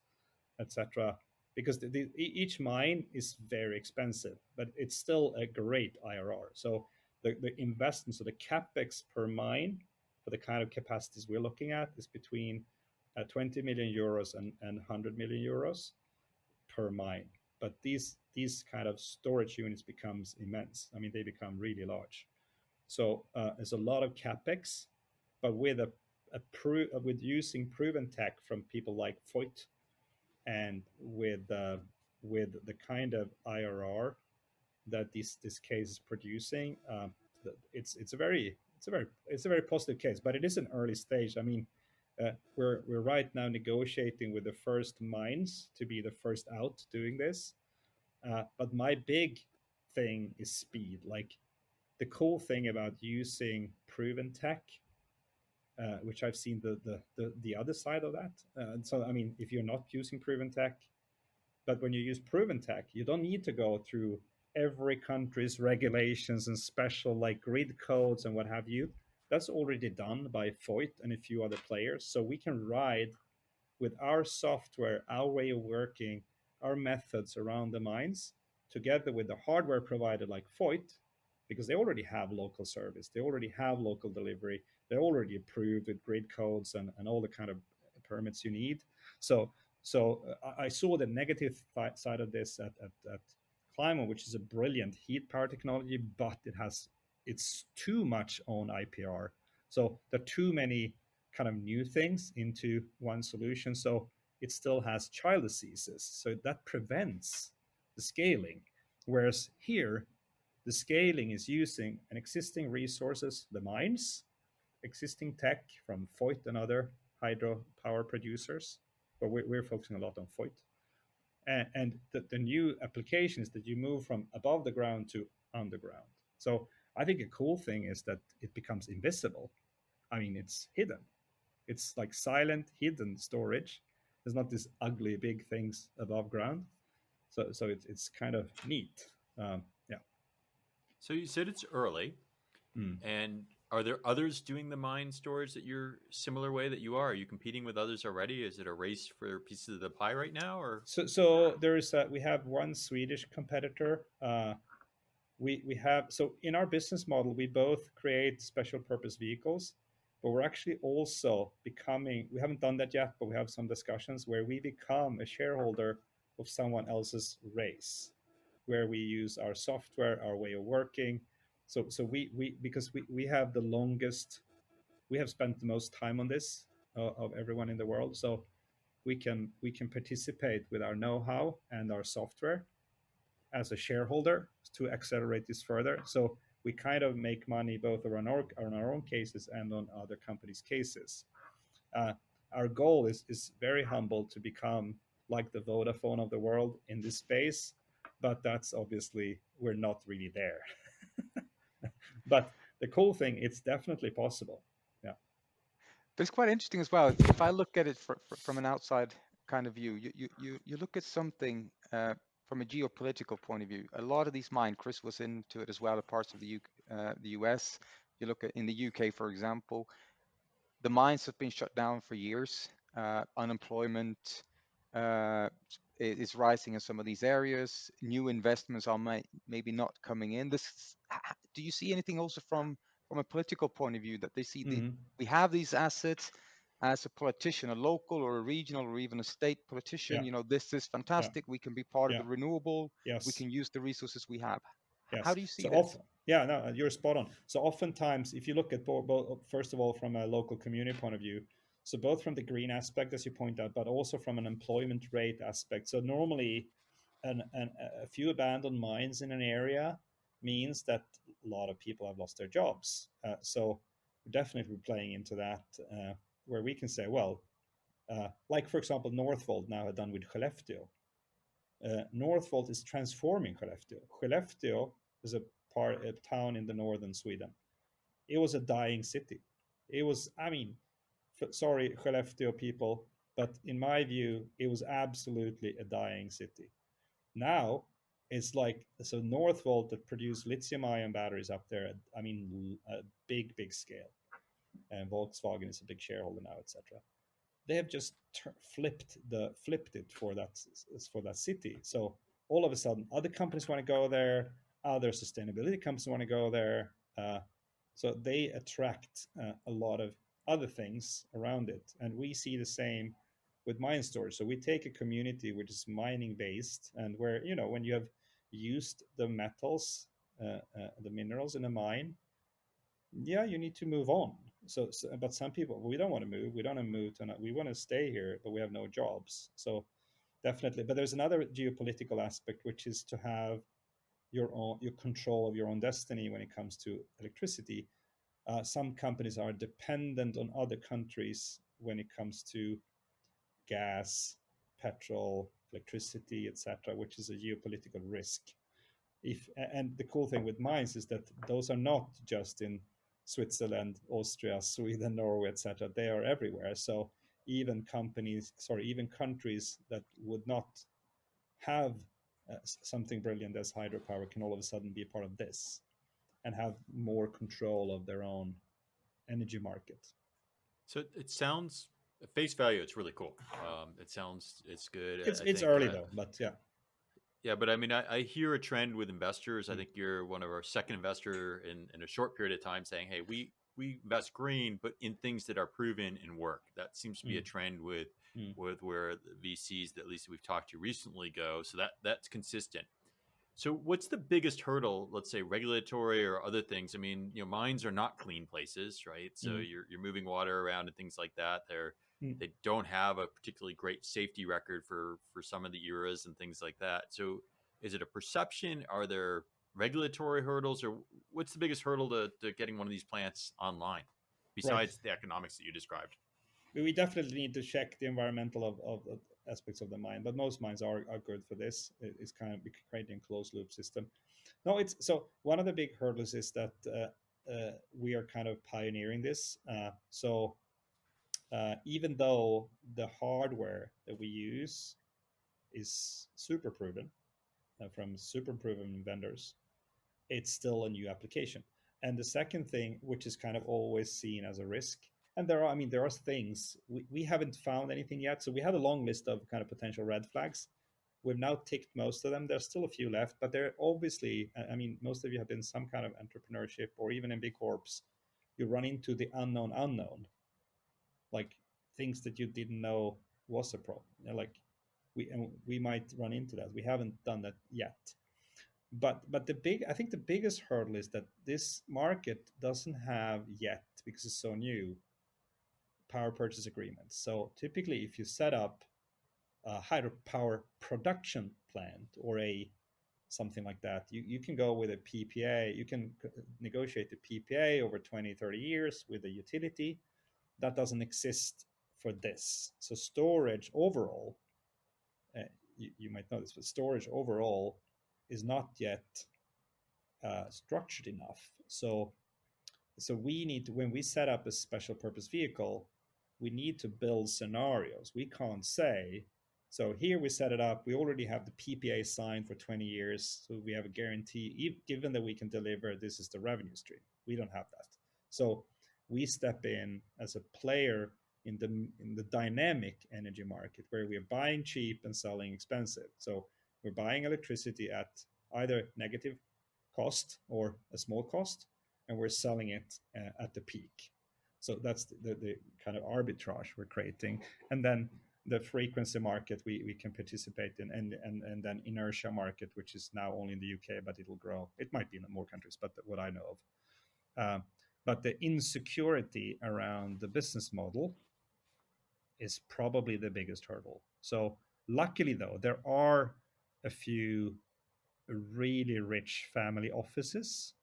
etc. Because each mine is very expensive, but it's still a great IRR. So the investment, so the capex per mine for the kind of capacities we're looking at is between 20 million euros and 100 million euros per mine. But these kind of storage units becomes immense. They become really large. So there's a lot of capex, but with using proven tech from people like Voigt, and with the kind of IRR that this case is producing, it's a very positive case. But it is an early stage. We're right now negotiating with the first mines to be the first out doing this. But my big thing is speed. Like the cool thing about using proven tech, which I've seen the other side of that. If you're not using proven tech, but when you use proven tech, you don't need to go through every country's regulations and special like grid codes and what have you. That's already done by Voigt and a few other players. So we can ride with our software, our way of working, our methods around the mines, together with the hardware provider like Voigt, because they already have local service, they already have local delivery, they're already approved with grid codes and all the kind of permits you need. So I saw the negative side of this at Climo, which is a brilliant heat power technology, but it's too much on IPR. So there are too many kind of new things into one solution. So it still has child diseases. So that prevents the scaling. Whereas here, the scaling is using an existing resources, the mines, existing tech from Voigt and other hydropower producers, but we're focusing a lot on Voigt. And the new application is that you move from above the ground to underground. So I think a cool thing is that it becomes invisible. I mean, it's hidden. It's like silent, hidden storage. There's not these ugly big things above ground. So it's kind of neat. Yeah. So you said it's early, and are there others doing the mine storage that you're similar way that you are? Are you competing with others already? Is it a race for pieces of the pie right now, or? So we have one Swedish competitor. We have, so in our business model, we both create special purpose vehicles, but we're actually also becoming, we haven't done that yet, but we have some discussions where we become a shareholder of someone else's race, where we use our software, our way of working. So we because we have the longest, we have spent the most time on this of everyone in the world. So we can participate with our know-how and our software as a shareholder to accelerate this further. So we kind of make money both on our own cases and on other companies' cases. Our goal is very humble to become like the Vodafone of the world in this space, but that's obviously we're not really there. But the cool thing, it's definitely possible. Yeah. But it's quite interesting as well. If I look at it from an outside kind of view, you look at something from a geopolitical point of view. A lot of these mines, Chris was into it as well, parts of the US. You look at in the UK, for example, the mines have been shut down for years. Unemployment is rising in some of these areas. New investments are maybe not coming in. Do you see anything also from a political point of view that they see we have these assets as a politician, a local or a regional or even a state politician? Yeah. You know, this is Yeah. fantastic. We can be part of Yeah. the renewable. We Yes. can use the resources we have. How Yes. do you see So this? often, yeah, no, you're spot on. So oftentimes, if you look at both, first of all, from a local community point of view, so both from the green aspect, as you point out, but also from an employment rate aspect. So normally, a few abandoned mines in an area means that a lot of people have lost their jobs. So we're definitely playing into that, where we can say, well, like for example, Northvolt now have done with Skellefteå. Northvolt is transforming Skellefteå. Skellefteå is a town in the northern Sweden. It was a dying city. It was, I mean, sorry, Skellefteå people, but in my view, it was absolutely a dying city. Now it's like, so Northvolt that produce lithium-ion batteries up there. I mean, a big scale, and Volkswagen is a big shareholder now, etc. They have just flipped it for that city. So all of a sudden, other companies want to go there. Other sustainability companies want to go there. So they attract a lot of other things around it, and we see the same with mine storage. So we take a community which is mining based, and where when you have used the metals, the minerals in a mine, yeah, you need to move on. So but some people, we don't want to move. We don't want to move to. We want to stay here, but we have no jobs. So definitely. But there's another geopolitical aspect, which is to have your control of your own destiny when it comes to electricity. Some companies are dependent on other countries when it comes to gas, petrol, electricity, etc., which is a geopolitical risk. And the cool thing with mines is that those are not just in Switzerland, Austria, Sweden, Norway, etc. They are everywhere. So even countries that would not have something brilliant as hydropower can all of a sudden be a part of this and have more control of their own energy market. So it sounds, at face value, it's really cool. It sounds, it's good. It's early though, but yeah. Yeah, but I mean, I hear a trend with investors. I think you're one of our second investor in a short period of time saying, hey, we invest green, but in things that are proven and work. That seems to be a trend with where the VCs that at least we've talked to recently go. So that's consistent. So what's the biggest hurdle, let's say regulatory or other things? I mean, mines are not clean places, right? So you're moving water around and things like that. They don't have a particularly great safety record for some of the eras and things like that. So is it a perception? Are there regulatory hurdles, or what's the biggest hurdle to getting one of these plants online besides the economics that you described? We definitely need to check the environmental of aspects of the mine, but most mines are good for this. It's kind of creating a closed loop system. No, it's so one of the big hurdles is that we are kind of pioneering this. Even though the hardware that we use is super proven from super proven vendors, it's still a new application. And the second thing, which is kind of always seen as a risk, and there are things we haven't found anything yet. So we had a long list of kind of potential red flags. We've now ticked most of them. There's still a few left, but they're obviously, I mean, most of you have been some kind of entrepreneurship or even in big corps. You run into the unknown, like things that you didn't know was a problem. Like we might run into that. We haven't done that yet. But I think the biggest hurdle is that this market doesn't have yet, because it's so new, power purchase agreements. So typically, if you set up a hydropower production plant or something like that, you can go with a PPA. You can negotiate the PPA over 20, 30 years with a utility. That doesn't exist for this. So storage overall, you might know this, but storage overall is not yet structured enough. So we need to, when we set up a special purpose vehicle, we need to build scenarios. We can't say, so here we set it up, we already have the PPA signed for 20 years, so we have a guarantee, given that we can deliver, this is the revenue stream. We don't have that. So we step in as a player in the dynamic energy market, where we are buying cheap and selling expensive. So we're buying electricity at either negative cost or a small cost, and we're selling it at the peak. So that's the kind of arbitrage we're creating. And then the frequency market we can participate in, and then inertia market, which is now only in the UK, but it will grow. It might be in more countries, but what I know of. But the insecurity around the business model is probably the biggest hurdle. So luckily, though, there are a few really rich family offices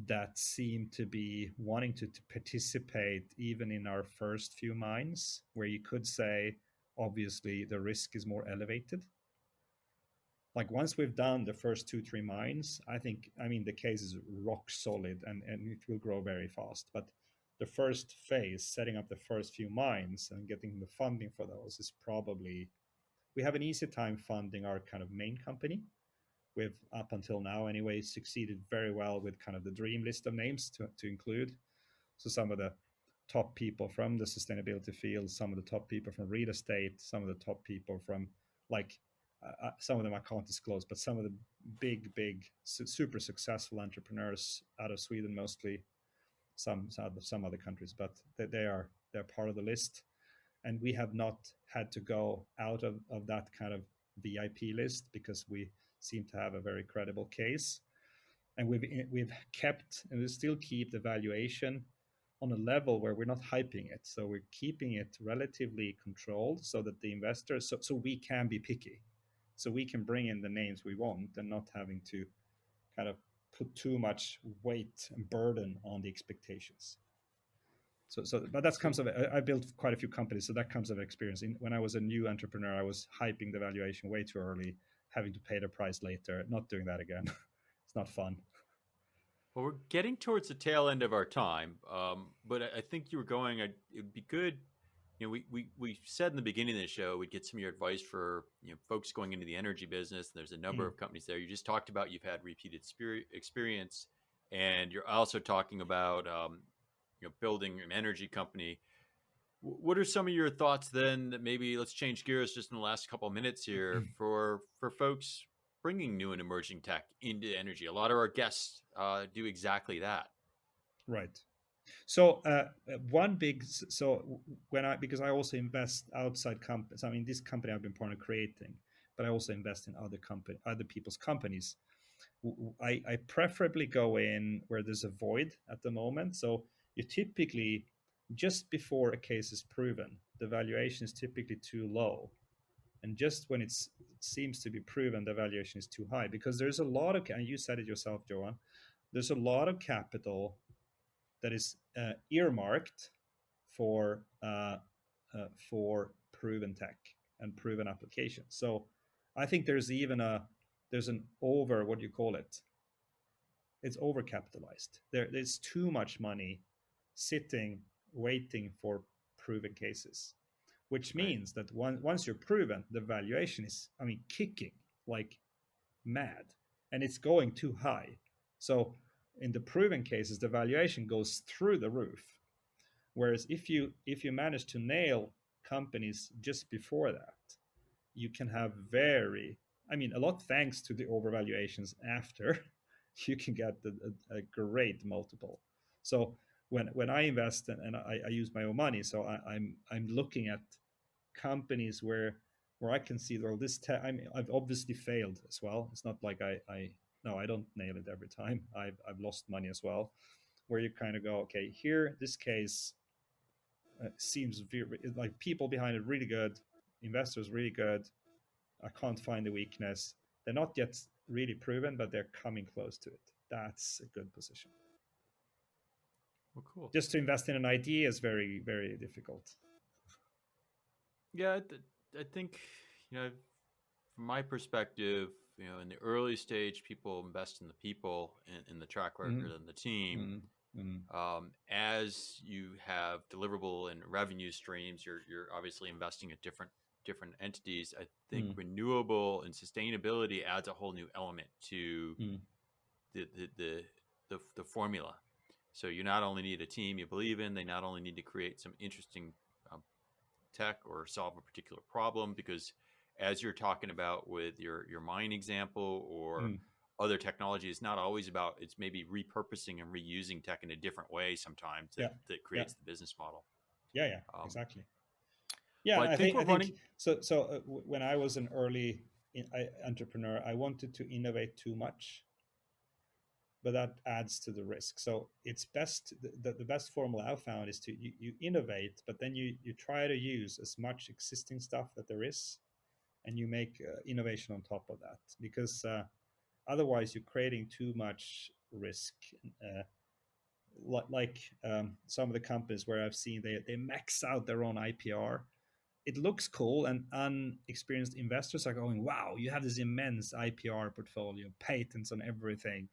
that seem to be wanting to participate even in our first few mines, where you could say, obviously, the risk is more elevated. Like once we've done the first 2-3 mines, I mean, the case is rock solid and it will grow very fast. But the first phase, setting up the first few mines and getting the funding for those, is probably, we have an easy time funding our kind of main company. We've, up until now anyway, succeeded very well with kind of the dream list of names to include. So some of the top people from the sustainability field, some of the top people from real estate, some of the top people from some of them I can't disclose, but some of the big, super successful entrepreneurs out of Sweden mostly, some other countries, but they're part of the list. And we have not had to go out of that kind of VIP list, because we seem to have a very credible case. And we've kept, and we still keep, the valuation on a level where we're not hyping it. So we're keeping it relatively controlled, so that the investors, so we can be picky. So we can bring in the names we want and not having to kind of put too much weight and burden on the expectations. But that comes of, I built quite a few companies, so that comes of experience. When I was a new entrepreneur, I was hyping the valuation way too early, having to pay the price later. Not doing that again. It's not fun. Well, we're getting towards the tail end of our time, but I think you were going, it would be good we said in the beginning of the show we'd get some of your advice for folks going into the energy business. There's a number of companies there. You just talked about you've had repeated experience, and you're also talking about building an energy company. What are some of your thoughts then? That maybe let's change gears just in the last couple of minutes here for folks bringing new and emerging tech into energy. A lot of our guests do exactly that. Right. So one big so when I because I also invest outside companies. I mean, this company I've been part of creating, but I also invest in other people's companies. I preferably go in where there's a void at the moment. So you typically, just before a case is proven, the valuation is typically too low, and just when it seems to be proven, the valuation is too high, because there's a lot of, and you said it yourself, Johan, there's a lot of capital that is earmarked for proven tech and proven applications. So I think there's an over, what do you call it? It's overcapitalized. There's too much money sitting waiting for proven cases, which means that once you're proven, the valuation is, I mean, kicking like mad, and it's going too high. So in the proven cases, the valuation goes through the roof. Whereas if you manage to nail companies just before that, you can have a lot thanks to the overvaluations after, you can get a great multiple. So when I invest and I use my own money, so I'm looking at companies where I can see, well, I've obviously failed as well. It's not like I don't nail it every time. I've lost money as well, where you kind of go, okay, here, this case seems like people behind it really good, investors really good. I can't find the weakness. They're not yet really proven, but they're coming close to it. That's a good position. Well, cool. Just to invest in an idea is very, very difficult. Yeah, I think, from my perspective, in the early stage, people invest in the people, in the track record, and the team. As you have deliverable and revenue streams, you're obviously investing at different entities. I think renewable and sustainability adds a whole new element to the formula. So you not only need a team you believe in, they not only need to create some interesting tech or solve a particular problem, because as you're talking about with your mine example or other technology, it's not always about, it's maybe repurposing and reusing tech in a different way sometimes that creates the business model. Exactly. Yeah, I think so. When I was an early entrepreneur, I wanted to innovate too much, but that adds to the risk. So it's best, the best formula I've found is to you innovate, but then you try to use as much existing stuff that there is, and you make innovation on top of that, because otherwise you're creating too much risk. Some of the companies where I've seen they max out their own IPR. It looks cool, and unexperienced investors are going, wow, you have this immense IPR portfolio, patents on everything.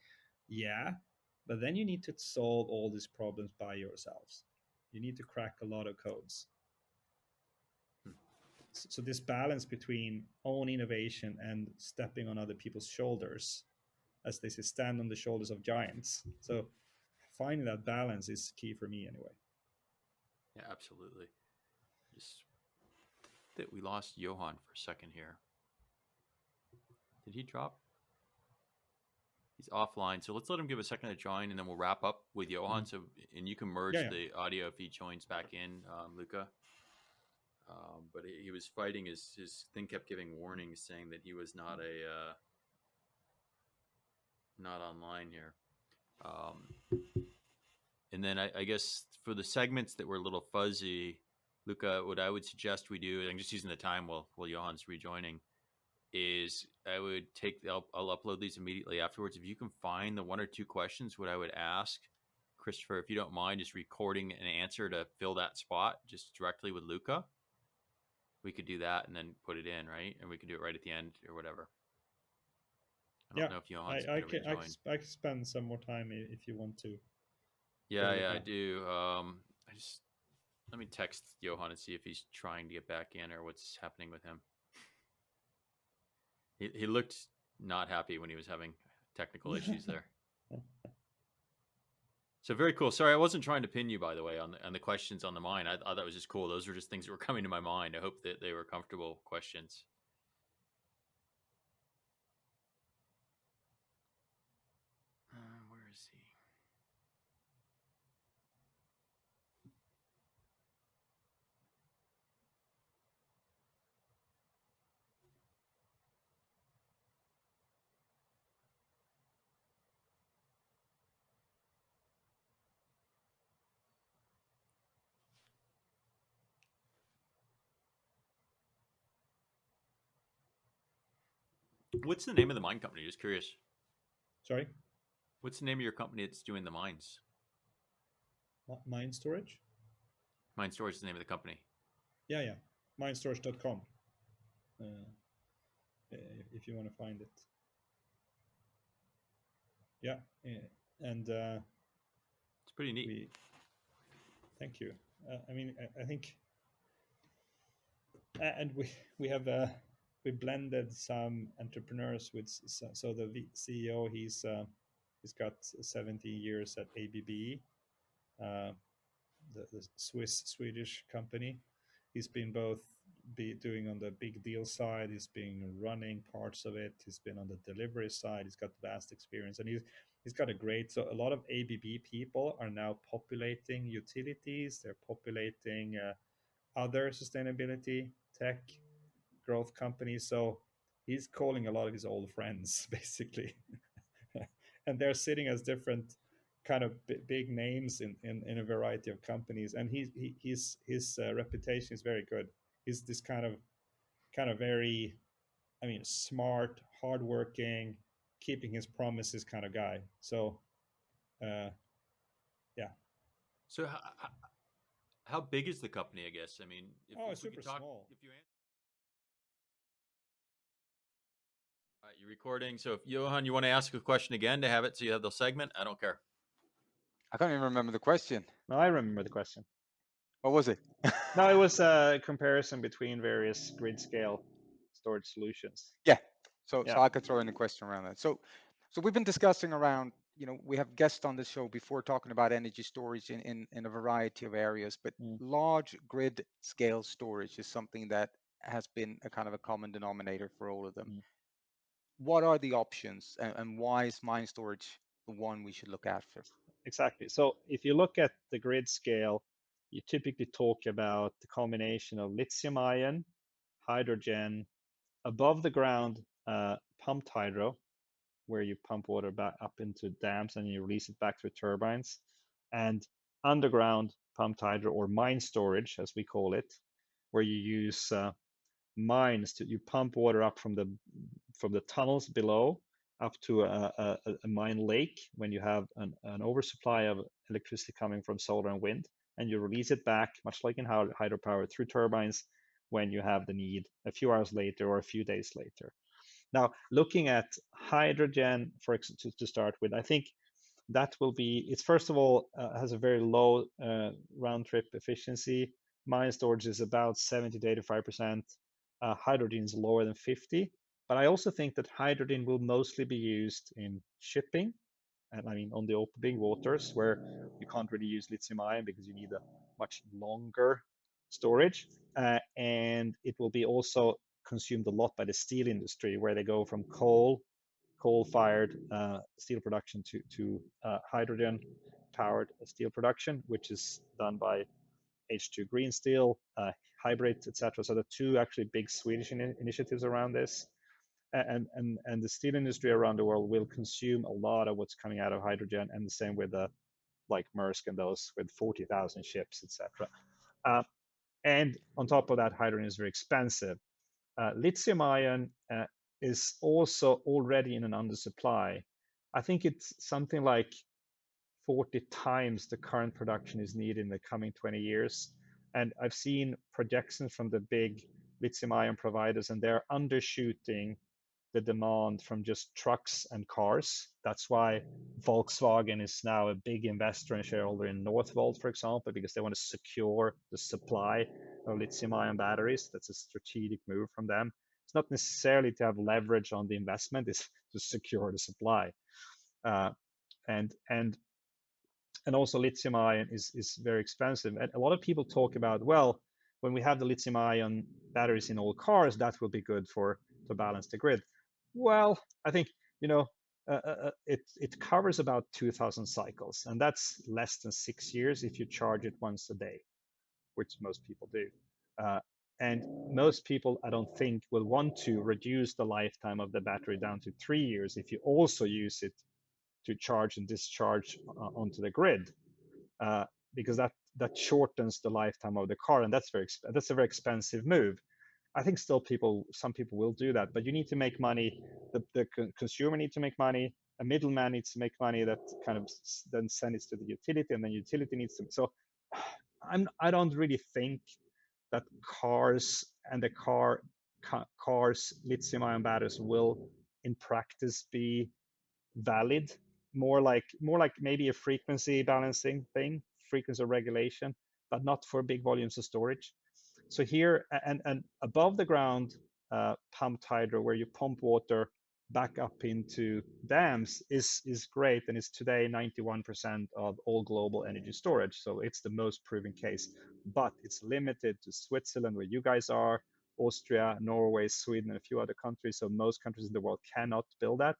Yeah, but then you need to solve all these problems by yourselves. You need to crack a lot of codes. So this balance between own innovation and stepping on other people's shoulders, as they say, stand on the shoulders of giants. So finding that balance is key for me anyway. Yeah, absolutely. Just that we lost Johan for a second here. Did he drop? He's offline, so let's let him give a second to join, and then we'll wrap up with Johan. So, and you can merge the audio if he joins back in, Luca. But he was fighting. His thing kept giving warnings saying that he was not not online here. And then I guess for the segments that were a little fuzzy, Luca, what I would suggest we do, I'm just using the time while Johan's rejoining, is I'll upload these immediately afterwards. If you can find the one or two questions, what I would ask, Christopher, if you don't mind, just recording an answer to fill that spot just directly with Luca. We could do that and then put it in, right? And we could do it right at the end or whatever. I don't know if Johan's going to rejoin. I can spend some more time if you want to. Yeah, I do. Let me text Johan and see if he's trying to get back in or what's happening with him. He looked not happy when he was having technical issues there. So very cool. Sorry, I wasn't trying to pin you, by the way, on the questions on the mine. I thought that was just cool. Those were just things that were coming to my mind. I hope that they were comfortable questions. Where is he? What's the name of the mine company? Just curious. Sorry? What's the name of your company that's doing the mines? Mine storage? Mine Storage is the name of the company. Yeah. Minestorage.com. If you want to find it. Yeah. And It's pretty neat. thank you. I mean, I think, and we have we blended some entrepreneurs with. So the CEO, he's got 70 years at ABB, the Swedish company. He's been both doing on the big deal side. He's been running parts of it. He's been on the delivery side. He's got vast experience, and he's got a great. So a lot of ABB people are now populating utilities. They're populating other sustainability tech growth companies. So he's calling a lot of his old friends basically, and they're sitting as different kind of big names in a variety of companies. And his reputation is very good. He's this kind of very, I mean, smart, hardworking, keeping his promises kind of guy. So, yeah. So how big is the company? I guess. I mean, if It's we super could talk, small. if you answer. All right, you're recording. So if Johan, you want to ask a question again to have it so you have the segment, I don't care. I can't even remember the question. No, I remember the question. What was it? No, it was a comparison between various grid scale storage solutions. Yeah. So Yeah. I could throw in a question around that. So we've been discussing around, we have guests on the show before talking about energy storage in a variety of areas, but large grid scale storage is something that has been a kind of a common denominator for all of them. What are the options, and why is mine storage the one we should look after? Exactly. So if you look at the grid scale, you typically talk about the combination of lithium ion, hydrogen, above the ground pumped hydro, where you pump water back up into dams and you release it back through turbines, and underground pumped hydro, or mine storage, as we call it, where you use mines you pump water up from the tunnels below up to a mine lake when you have an oversupply of electricity coming from solar and wind, and you release it back, much like in hydropower, through turbines when you have the need a few hours later or a few days later. Now, looking at hydrogen, to start with, I think that will be, it's first of all, has a very low round trip efficiency. Mine storage is about 70 to 85%. Hydrogen is lower than 50. But I also think that hydrogen will mostly be used in shipping. And I mean, on the open big waters where you can't really use lithium ion because you need a much longer storage. And it will be also consumed a lot by the steel industry, where they go from coal-fired steel production to hydrogen-powered steel production, which is done by H2 Green Steel, Hybrid, etc. So the two actually big Swedish initiatives around this. And the steel industry around the world will consume a lot of what's coming out of hydrogen, and the same with like Maersk and those with 40,000 ships, etc. And on top of that, hydrogen is very expensive. Lithium ion is also already in an undersupply. I think it's something like 40 times the current production is needed in the coming 20 years. And I've seen projections from the big lithium ion providers, and they're undershooting the demand from just trucks and cars. That's why Volkswagen is now a big investor and shareholder in Northvolt, for example, because they want to secure the supply of lithium-ion batteries. That's a strategic move from them. It's not necessarily to have leverage on the investment; it's to secure the supply. And also lithium ion is very expensive. And a lot of people talk about, well, when we have the lithium ion batteries in all cars, that will be good to balance the grid. Well, I think it covers about 2,000 cycles, and that's less than 6 years if you charge it once a day, which most people do. And most people, I don't think, will want to reduce the lifetime of the battery down to 3 years if you also use it to charge and discharge onto the grid, because that shortens the lifetime of the car, and that's a very expensive move. I think still some people will do that, but you need to make money. The consumer needs to make money. A middleman needs to make money that kind of then sends it to the utility, and then utility needs to. So I don't really think that cars and the cars lithium-ion batteries will in practice be valid. More like maybe a frequency balancing thing, frequency regulation, but not for big volumes of storage. So here and above the ground pumped hydro, where you pump water back up into dams, is great, and it's today 91% of all global energy storage. So it's the most proven case, but it's limited to Switzerland, where you guys are, Austria, Norway, Sweden, and a few other countries. So most countries in the world cannot build that.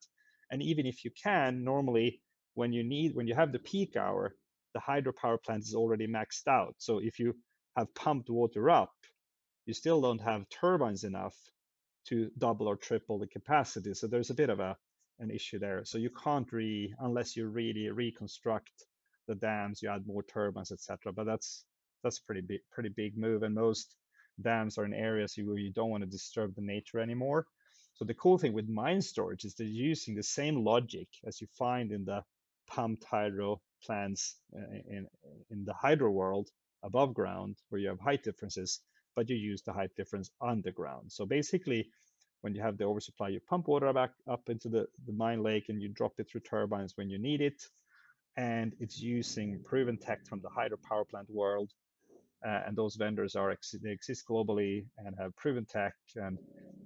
And even if you can, normally when you have the peak hour, the hydropower plant is already maxed out. So if you have pumped water up, you still don't have turbines enough to double or triple the capacity. So there's a bit of an issue there. So you can't unless you really reconstruct the dams, you add more turbines, etc. But that's pretty big move. And most dams are in areas where you don't want to disturb the nature anymore. So the cool thing with mine storage is they're using the same logic as you find in the pumped hydro plants in the hydro world above ground, where you have height differences, but you use the height difference underground. So basically, when you have the oversupply, you pump water back up into the mine lake and you drop it through turbines when you need it. And it's using proven tech from the hydropower plant world. And those vendors they exist globally and have proven tech. And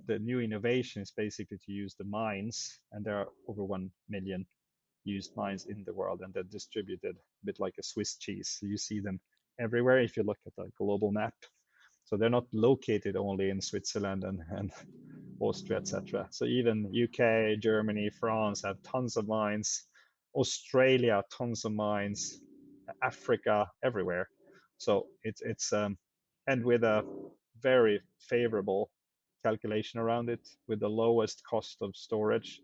the new innovation is basically to use the mines, and there are over 1 million used mines in the world, and they're distributed a bit like a Swiss cheese. So you see them everywhere if you look at the global map. So they're not located only in Switzerland and Austria, etc. So even UK, Germany, France have tons of mines. Australia, tons of mines. Africa, everywhere. So it's and with a very favorable calculation around it, with the lowest cost of storage,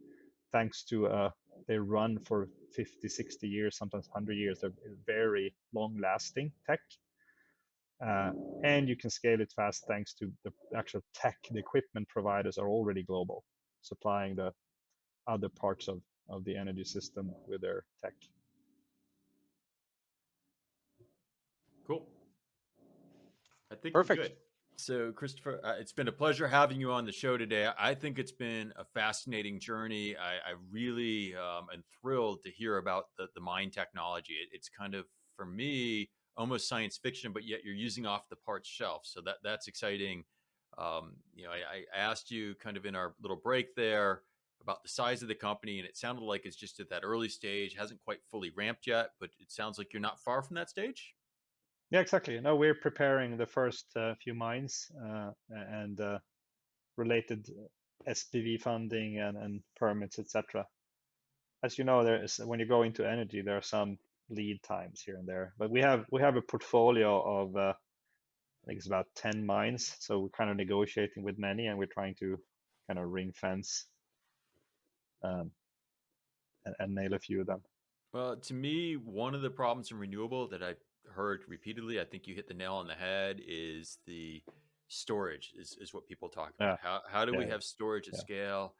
thanks to they run for 50, 60 years, sometimes 100 years. They're very long-lasting tech. And you can scale it fast thanks to the actual tech. The equipment providers are already global, supplying the other parts of the energy system with their tech. Cool. I think Perfect. we're good. So, Christopher, it's been a pleasure having you on the show today. I think it's been a fascinating journey. I really am thrilled to hear about the mine technology. It's kind of, for me, almost science fiction, but yet you're using off the parts shelf. So that's exciting. I asked you kind of in our little break there about the size of the company, and it sounded like it's just at that early stage, hasn't quite fully ramped yet, but it sounds like you're not far from that stage. Yeah, exactly. No, we're preparing the first few mines and related SPV funding and permits, etc. As you know, when you go into energy, there are some lead times here and there. But we have a portfolio of I think it's about 10 mines. So we're kind of negotiating with many, and we're trying to kind of ring fence and nail a few of them. Well, to me, one of the problems in renewable that I've heard repeatedly, I think you hit the nail on the head, is the storage is what people talk about. How do we have storage at scale?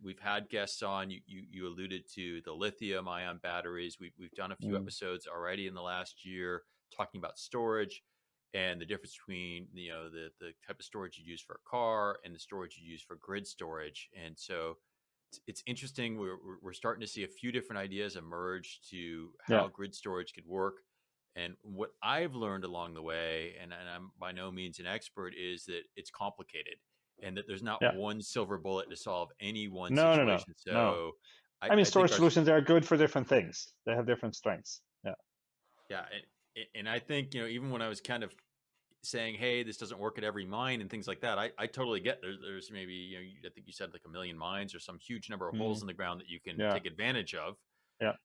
We've had guests on. You alluded to the lithium ion batteries. We've done a few episodes already in the last year talking about storage. and the difference between the type of storage you use for a car and the storage you use for grid storage. And so it's interesting. We're starting to see a few different ideas emerge to Yeah. how grid storage could work. And what I've learned along the way, and I'm by no means an expert, is that it's complicated and that there's not Yeah. one silver bullet to solve any one No. situation. No. So I mean, I think storage solutions are good for different things. They have different strengths. Yeah. yeah, and I think even when I was kind of saying, hey, this doesn't work at every mine and things like that, I totally get there's maybe I think you said like a million mines or some huge number of holes in the ground that you can Yeah. take advantage of. Yeah.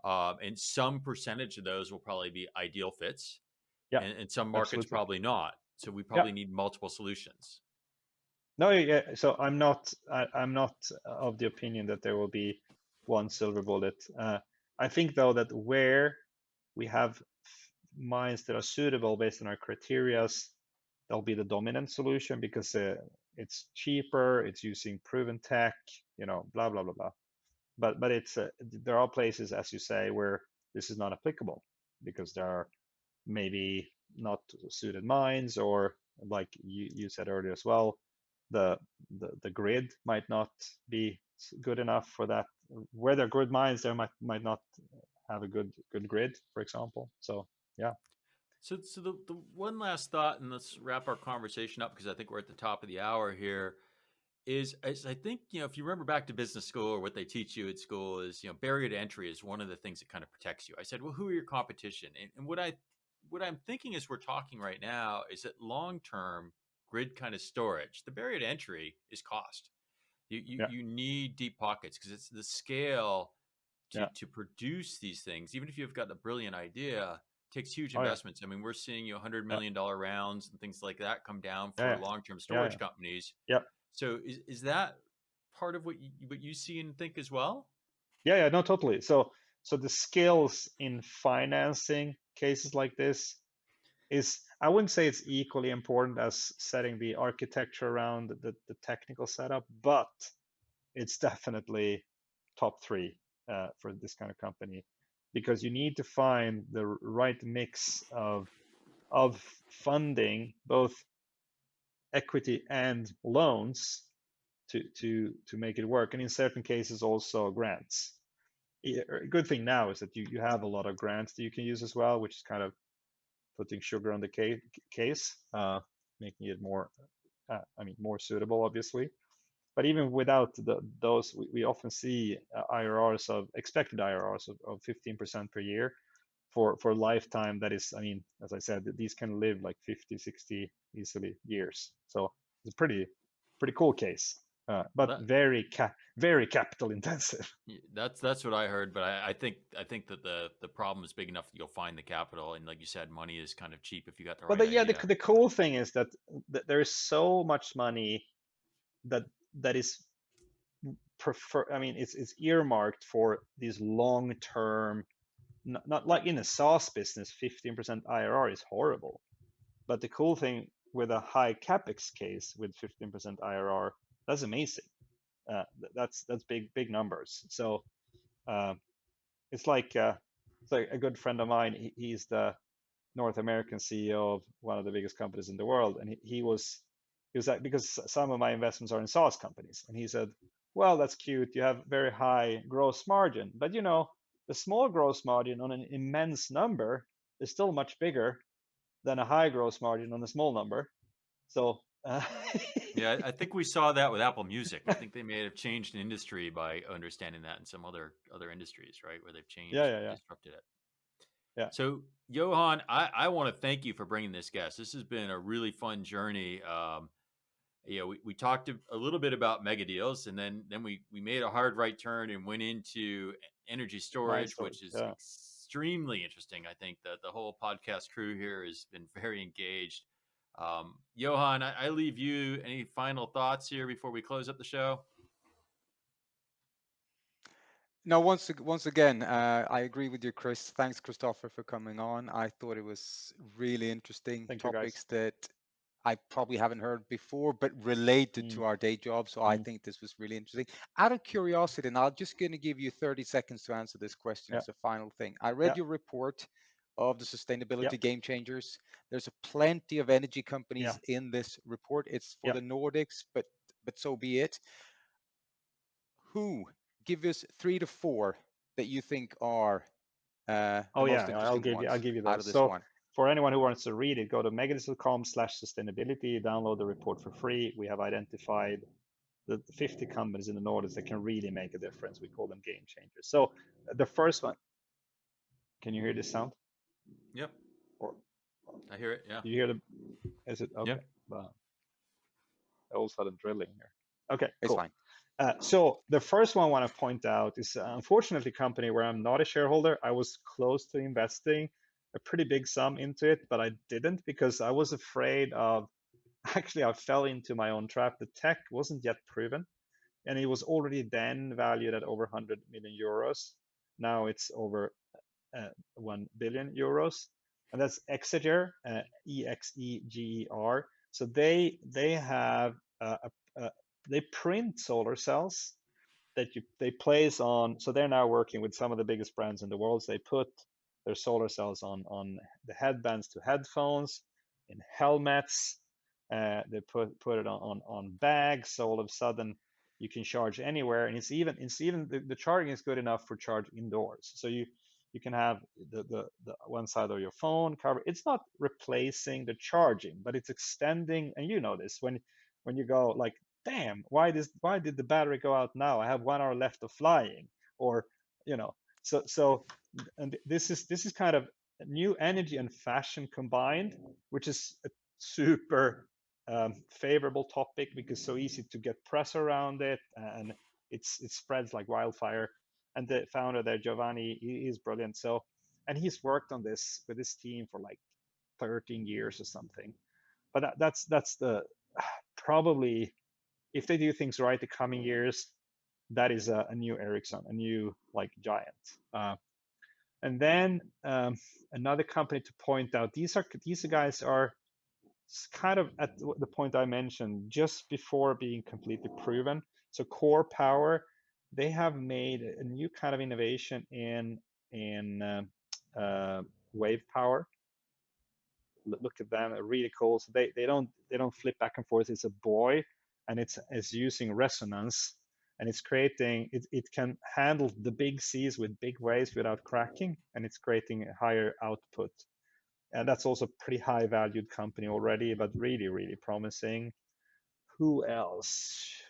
And some percentage of those will probably be ideal fits. Yeah. And some markets Absolutely. probably not. So we probably need multiple solutions. No, yeah. So I'm not of the opinion that there will be one silver bullet. I think though that where we have mines that are suitable based on our criterias, that'll be the dominant solution because it's cheaper, it's using proven tech, blah blah blah blah. But it's there are places, as you say, where this is not applicable because there are maybe not suited mines, or like you said earlier as well, the grid might not be good enough for that. Where there are good mines, there might not have a good grid, for example. So yeah. So the one last thought, and let's wrap our conversation up because I think we're at the top of the hour here. Is I think if you remember back to business school, or what they teach you at school is barrier to entry is one of the things that kind of protects you. I said, well, who are your competition? And what I'm thinking as we're talking right now is that long term grid kind of storage, the barrier to entry is cost. You need deep pockets because it's the scale to produce these things. Even if you've got a brilliant idea, takes huge investments. I mean, we're seeing $100 million rounds and things like that come down for long-term storage companies. Yeah. So is that part of what you see and think as well? Yeah, no, totally. So the skills in financing cases like this is, I wouldn't say it's equally important as setting the architecture around the technical setup, but it's definitely top three for this kind of company, because you need to find the right mix of funding, both equity and loans, to make it work, and in certain cases also grants. A good thing now is that you have a lot of grants that you can use as well, which is kind of putting sugar on the case, making it more more suitable, obviously. But even without those, we often see expected IRRs of 15% per year for a lifetime. That is, as I said, these can live like 50, 60 easily years. So it's a pretty cool case, but very capital intensive. That's what I heard, but I think that the problem is big enough that you'll find the capital, and like you said, money is kind of cheap if you got the right idea. The cool thing is that there is so much money that is it's earmarked for these long-term, not like in a SaaS business, 15% IRR is horrible. But the cool thing with a high capex case with 15% IRR, that's amazing. That's big numbers. So it's like a good friend of mine. He's the North American CEO of one of the biggest companies in the world, and he was like, because some of my investments are in SaaS companies, and he said, well, that's cute, you have very high gross margin, but the small gross margin on an immense number is still much bigger than a high gross margin on a small number. So yeah, I think we saw that with Apple Music. I think they may have changed an industry by understanding that in some other industries, right, where they've changed, disrupted it. Yeah. So Johan, I want to thank you for bringing this guest. This has been a really fun journey. We talked a little bit about Megadeals, and then we made a hard right turn and went into energy storage, which is extremely interesting. I think that the whole podcast crew here has been very engaged. Johan, I leave you any final thoughts here before we close up the show? No, once again, I agree with you, Chris. Thanks, Christopher, for coming on. I thought it was really interesting topics that I probably haven't heard before, but related to our day job. So I think this was really interesting. Out of curiosity, and I'm just going to give you 30 seconds to answer this question as a final thing. I read your report of the sustainability Yep. game changers. There's plenty of energy companies Yeah. in this report. It's for Yep. the Nordics, but so be it. Who, give us 3 to 4 that you think are the most I'll interesting give ones you out those. of this So one? for anyone who wants to read it, go to megadeals.com/sustainability, download the report for free. We have identified the 50 companies in the Nordics that can really make a difference. We call them game changers. So the first one, can you hear this sound? Yep. Or I hear it. Yeah. do you hear the? Is it okay? Yeah. Wow. All of a sudden drilling here. Okay, It's cool. fine. So the first one I want to point out is unfortunately a company where I'm not a shareholder. I was close to investing a pretty big sum into it, but I didn't because I was afraid of, actually I fell into my own trap. The tech wasn't yet proven, and it was already then valued at over 100 million euros. Now it's over 1 billion euros, and that's Exeger, Exeger. So they have they print solar cells that they place on. So they're now working with some of the biggest brands in the world. So they put their solar cells on the headbands to headphones, in helmets. They put it on bags. So all of a sudden you can charge anywhere, and it's even the charging is good enough for charge indoors. So you can have the one side of your phone cover. It's not replacing the charging, but it's extending. And you know this when you go like, damn, why did the battery go out now? I have 1 hour left of flying, or so and this is kind of new energy and fashion combined, which is a super favorable topic because it's so easy to get press around it, and it spreads like wildfire. And the founder there, Giovanni, is brilliant. So, and he's worked on this with his team for like 13 years or something. But that's the probably, if they do things right the coming years, that is a new Ericsson, a new like giant. And then another company to point out, these guys are kind of at the point I mentioned, just before being completely proven. So Core Power, they have made a new kind of innovation in wave power. Look at them, they're really cool. So they don't flip back and forth. It's a buoy, and it's using resonance, and it's creating it can handle the big seas with big waves without cracking, and it's creating a higher output. And that's also a pretty high valued company already, but really, really promising. Who else?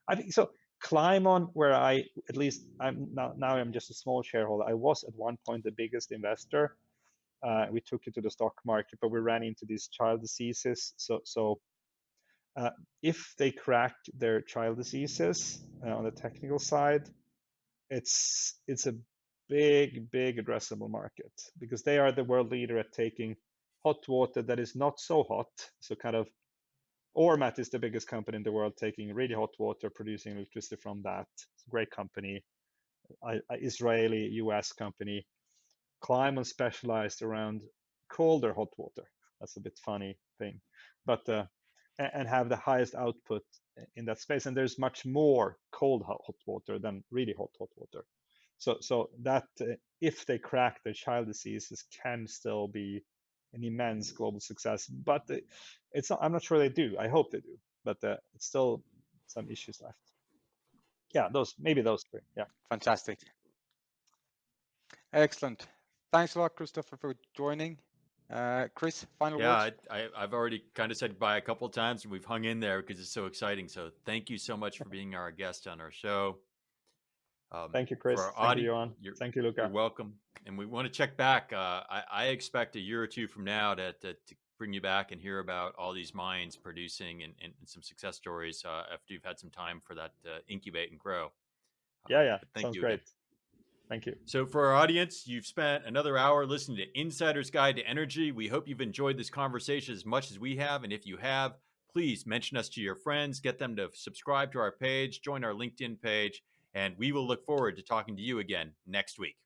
I think so. Climon, where at least I'm now I'm just a small shareholder. I was at one point the biggest investor. We took it to the stock market, but we ran into these child diseases. So if they crack their child diseases on the technical side, it's a big addressable market, because they are the world leader at taking hot water that is not so hot. So kind of, Ormat is the biggest company in the world taking really hot water, producing electricity from that. It's a great company, Israeli US company. Climate specialized around colder hot water. That's a bit funny thing, but and have the highest output in that space. And there's much more cold hot water than really hot water. So that if they crack the child diseases, can still be an immense global success. But it's not, I'm not sure they do. I hope they do, but it's still some issues left. Yeah, those 3. Yeah. Fantastic. Excellent. Thanks a lot, Christopher, for joining. Chris, final words? Yeah, I've already kind of said goodbye a couple of times, and we've hung in there because it's so exciting. So thank you so much for being our guest on our show. Thank you, For Chris. our Thank you, audience, Johan. Thank you, Luca. You're welcome. And we want to check back. I expect a year or two from now to bring you back and hear about all these mines producing and some success stories after you've had some time for that to incubate and grow. Yeah. Thank Sounds you great. again. Thank you. So for our audience, you've spent another hour listening to Insider's Guide to Energy. We hope you've enjoyed this conversation as much as we have. And if you have, please mention us to your friends, get them to subscribe to our page, join our LinkedIn page, and we will look forward to talking to you again next week.